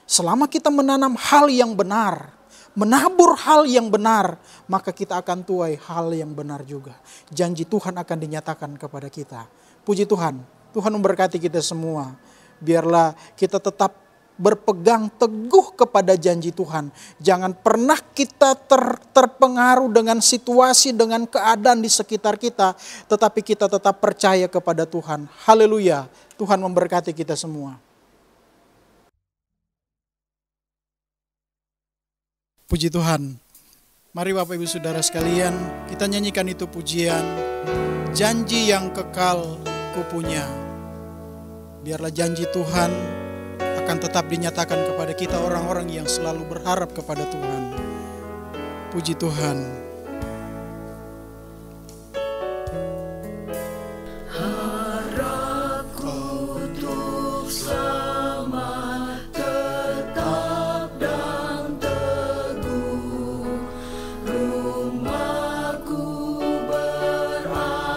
Selama kita menanam hal yang benar, menabur hal yang benar, maka kita akan tuai hal yang benar juga. Janji Tuhan akan dinyatakan kepada kita. Puji Tuhan, Tuhan memberkati kita semua. Biarlah kita tetap berpegang teguh kepada janji Tuhan. Jangan pernah kita terpengaruh dengan situasi, dengan keadaan di sekitar kita. Tetapi kita tetap percaya kepada Tuhan. Haleluya. Tuhan memberkati kita semua. Puji Tuhan. Mari Bapak Ibu Saudara sekalian, kita nyanyikan itu pujian. Janji yang kekal kupunya. Biarlah janji Tuhan akan tetap dinyatakan kepada kita orang-orang yang selalu berharap kepada Tuhan. Puji Tuhan. Harapku untuk selamat tetap dan teguh, rumahku beralasan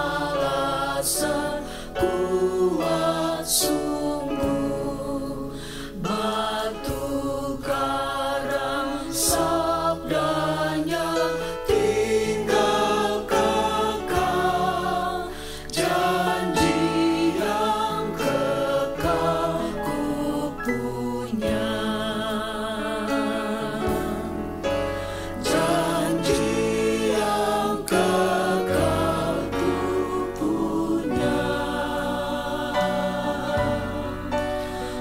kuat sungguh, batu karang sabdanya tinggal kekal, janji yang kekal ku punya, janji yang kekal ku punya.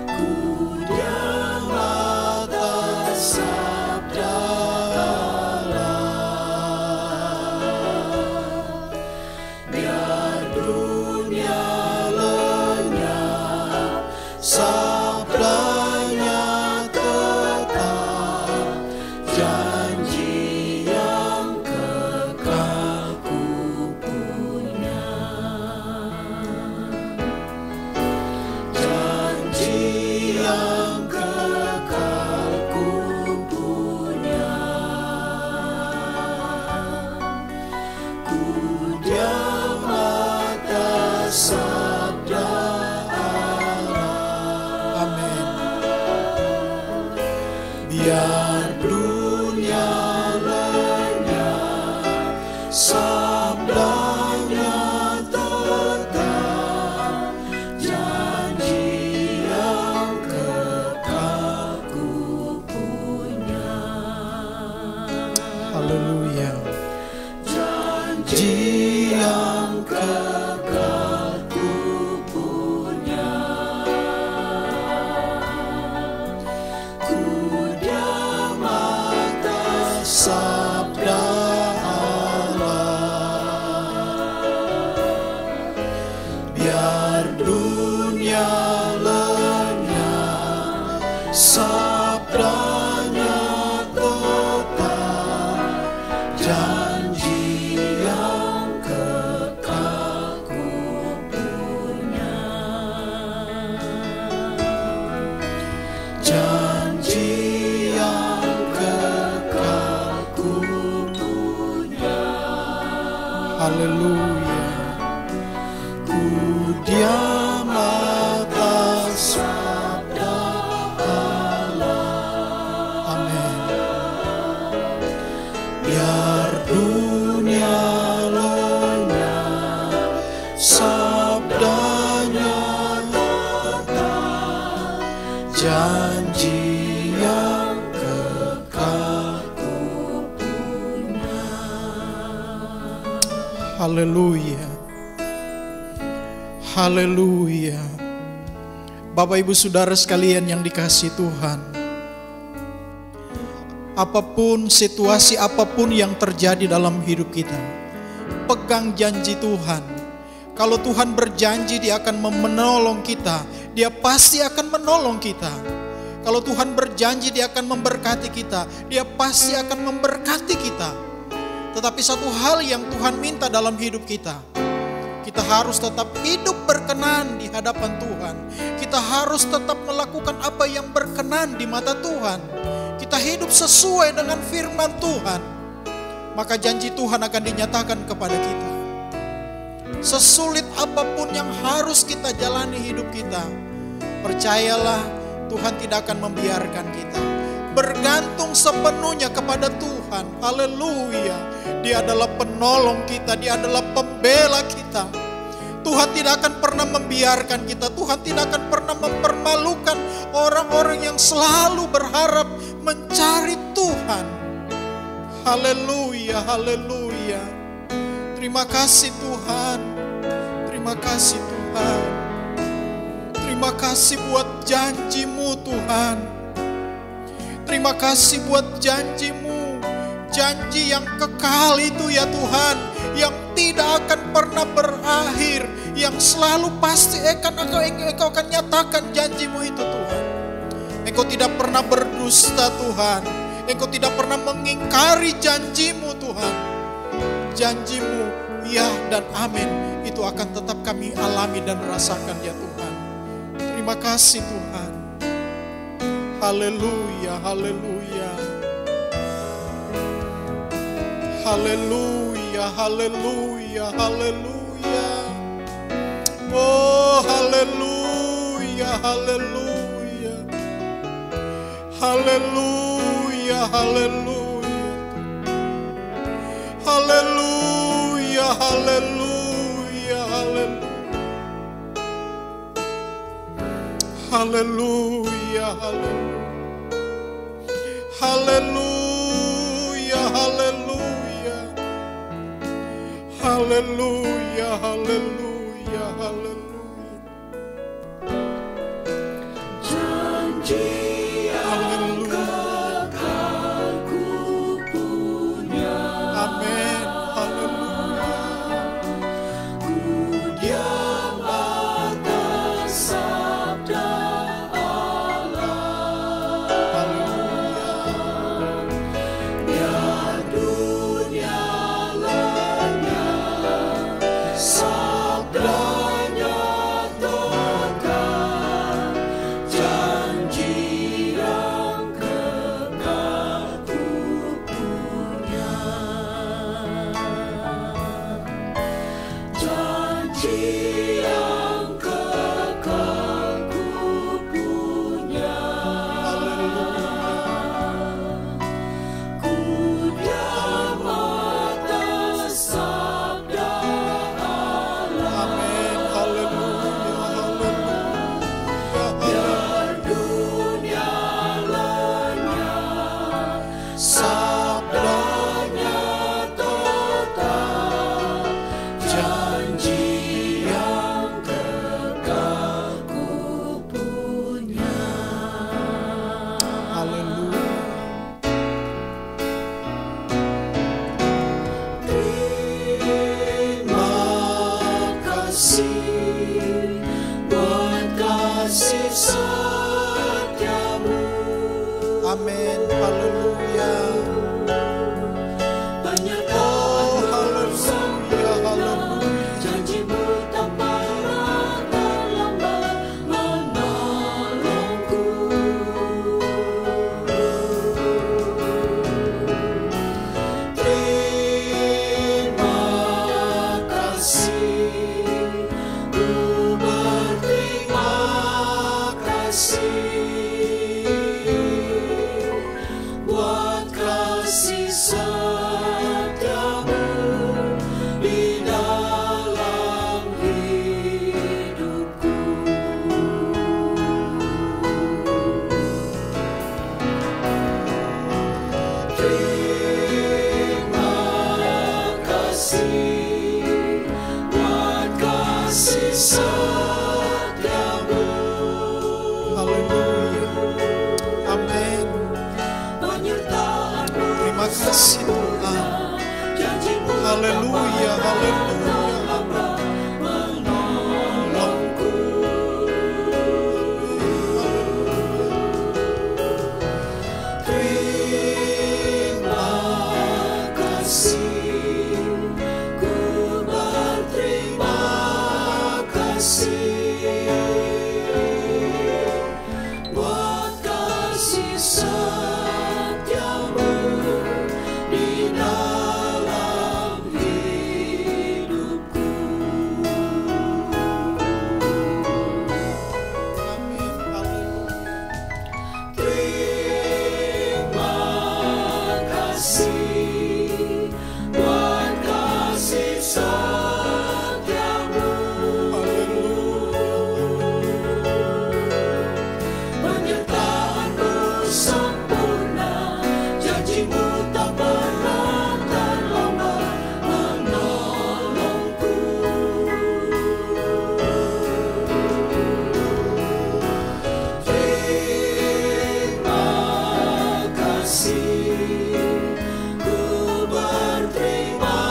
Ku diam atas sabda Allah, biar dunia lenyap, sabdanya tetap, janji yang kekal ku punya, janji yang kekal ku punya. Ku diam atas sabda Allah. Amin. Biar dunia lenyap, sabdanya tetap, janji yang kekal ku punya, Haleluya. janji yang kekal ku punya. Ku diam atas sabda Allah, biar dunia lenyap, sabdanya tetap, janji yang kekal ku punya, janji yang kekal ku punya. Haleluya. Ku diam atas sabda Allah, Amin. biar dunia lenyap, sabdanya tetap, janji yang kekal ku punya. Haleluya. Haleluya. Bapak Ibu Saudara sekalian yang dikasihi Tuhan, apapun situasi, apapun yang terjadi dalam hidup kita, pegang janji Tuhan. Kalau Tuhan berjanji Dia akan menolong kita, Dia pasti akan menolong kita. Kalau Tuhan berjanji Dia akan memberkati kita, Dia pasti akan memberkati kita. Tetapi satu hal yang Tuhan minta dalam hidup kita, kita harus tetap hidup berkenan di hadapan Tuhan. Kita harus tetap melakukan apa yang berkenan di mata Tuhan. Kita hidup sesuai dengan firman Tuhan, maka janji Tuhan akan dinyatakan kepada kita. Sesulit apapun yang harus kita jalani hidup kita, percayalah Tuhan tidak akan membiarkan kita. Bergantung sepenuhnya kepada Tuhan. Haleluya. Dia adalah penolong kita, Dia adalah pembela kita. Tuhan tidak akan pernah membiarkan kita. Tuhan tidak akan pernah mempermalukan orang-orang yang selalu berharap mencari Tuhan. Haleluya, haleluya. Terima kasih Tuhan. Terima kasih Tuhan. Terima kasih buat janji-Mu Tuhan. Terima kasih buat janji-Mu. Janji yang kekal itu ya Tuhan, yang tidak akan pernah berakhir, yang selalu pasti Engkau akan nyatakan janji-Mu itu Tuhan. Engkau tidak pernah berdusta Tuhan. Engkau tidak pernah mengingkari janji-Mu Tuhan. Janji-Mu ya dan amin itu akan tetap kami alami dan rasakan ya Tuhan. Terima kasih Tuhan. Haleluya, haleluya. Haleluya, haleluya, haleluya. Oh, haleluya, haleluya. Haleluya, haleluya. Haleluya, haleluya, haleluya. Haleluya, haleluya. Haleluya, haleluya. Haleluya, haleluya, haleluya. Janji yang kekal ku punya. Amin. Haleluya. Ku diam atas sabda Allah. Haleluya. Biar dunia lenyap, sabdanya tegak. Janji yang kekal ku punya. Janji yang kekal ku punya. Ku diam atas sabda Allah. Amin. Haleluya, haleluya. Biar dunia lenyap, sabdanya tetap. Janji yang kekal ku punya. Haleluya. Terima kasih buat kasih setiamu. Amin. Haleluya. Penyertaan Haleluya, haleluya. janji-Mu tak pernah terlambat menolongku. Terima kasih, ku berterima kasih buat kasih setiamu di dalam hidupku. Terima kasih, haleluya, haleluya. Terima kasih, ku berterima kasih buat kasih setiamu di dalam hidupku. Amin, haleluya. Terima kasih buat kasih setiamu, penyertaanmu sempurna, janjimu tak pernah terlambat menolongku. Terima kasih, ku berterima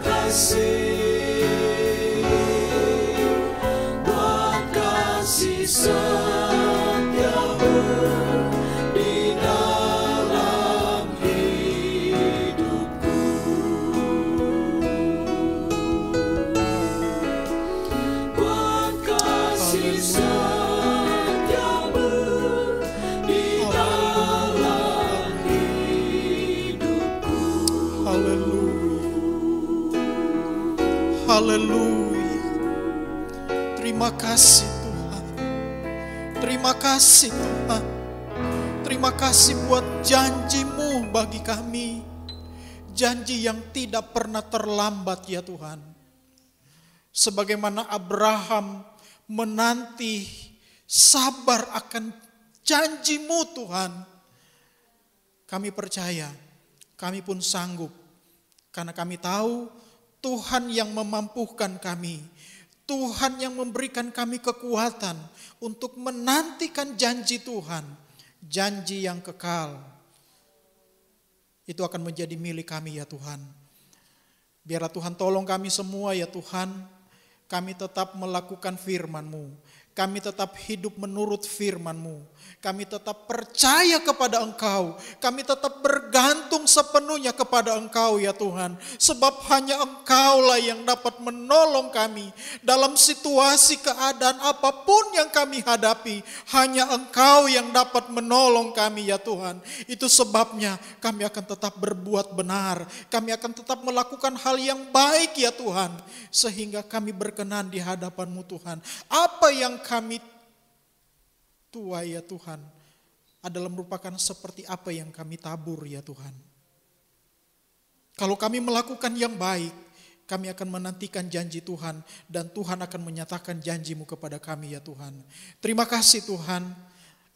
kasih buat kasih setiamu di dalam hidupku. Buat kasih setiamu di dalam hidupku. Haleluya. Haleluya. Terima kasih Tuhan. Terima kasih Tuhan. Terima kasih buat janji-Mu bagi kami. Janji yang tidak pernah terlambat ya Tuhan. Sebagaimana Abraham menanti sabar akan janji-Mu Tuhan. Kami percaya, kami pun sanggup. Karena kami tahu Tuhan yang memampukan kami. Tuhan yang memberikan kami kekuatan untuk menantikan janji Tuhan. Janji yang kekal. Itu akan menjadi milik kami ya Tuhan. Biarlah Tuhan tolong kami semua ya Tuhan. Kami tetap melakukan firman-Mu. Kami tetap hidup menurut firman-Mu. Kami tetap percaya kepada Engkau. Kami tetap bergantung sepenuhnya kepada Engkau ya Tuhan. Sebab hanya Engkaulah yang dapat menolong kami. Dalam situasi keadaan apapun yang kami hadapi. Hanya Engkau yang dapat menolong kami ya Tuhan. Itu sebabnya kami akan tetap berbuat benar. Kami akan tetap melakukan hal yang baik ya Tuhan. Sehingga kami berkenan di hadapan-Mu Tuhan. Apa yang kami tuai ya Tuhan adalah merupakan seperti apa yang kami tabur ya Tuhan. Kalau kami melakukan yang baik, kami akan menantikan janji Tuhan dan Tuhan akan menyatakan janji-Mu kepada kami ya Tuhan. Terima kasih Tuhan.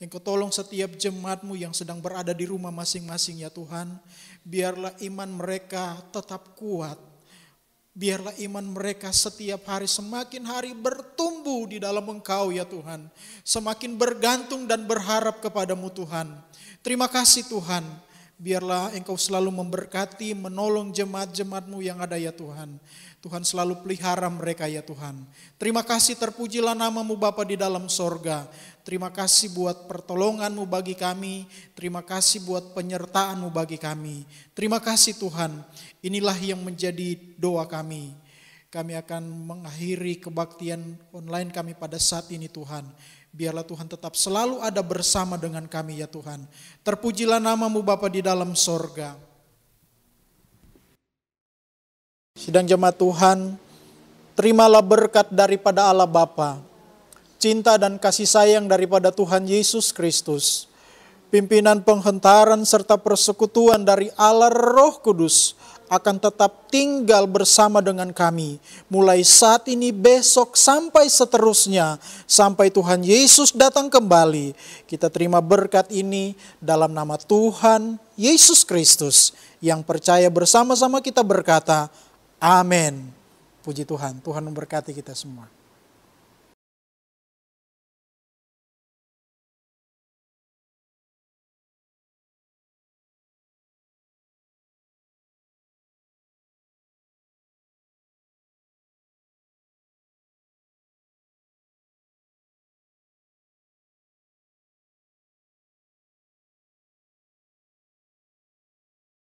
Engkau tolong setiap jemaat-Mu yang sedang berada di rumah masing-masing ya Tuhan. Biarlah iman mereka tetap kuat. Biarlah iman mereka setiap hari semakin hari bertumbuh di dalam Engkau ya Tuhan. Semakin bergantung dan berharap kepadamu Tuhan. Terima kasih Tuhan. Biarlah Engkau selalu memberkati, menolong jemaat-jemaat-Mu yang ada ya Tuhan. Tuhan selalu pelihara mereka ya Tuhan. Terima kasih, terpujilah nama-Mu Bapa di dalam sorga. Terima kasih buat pertolongan-Mu bagi kami. Terima kasih buat penyertaan-Mu bagi kami. Terima kasih Tuhan. Inilah yang menjadi doa kami. Kami akan mengakhiri kebaktian online kami pada saat ini Tuhan. Biarlah Tuhan tetap selalu ada bersama dengan kami ya Tuhan. Terpujilah nama-Mu Bapa di dalam sorga. Sidang jemaat Tuhan, terimalah berkat daripada Allah Bapa, cinta dan kasih sayang daripada Tuhan Yesus Kristus, pimpinan penghentaran serta persekutuan dari Allah Roh Kudus akan tetap tinggal bersama dengan kami, mulai saat ini, besok, sampai seterusnya, sampai Tuhan Yesus datang kembali. Kita terima berkat ini dalam nama Tuhan Yesus Kristus, yang percaya bersama-sama kita berkata, amin. Puji Tuhan, Tuhan memberkati kita semua.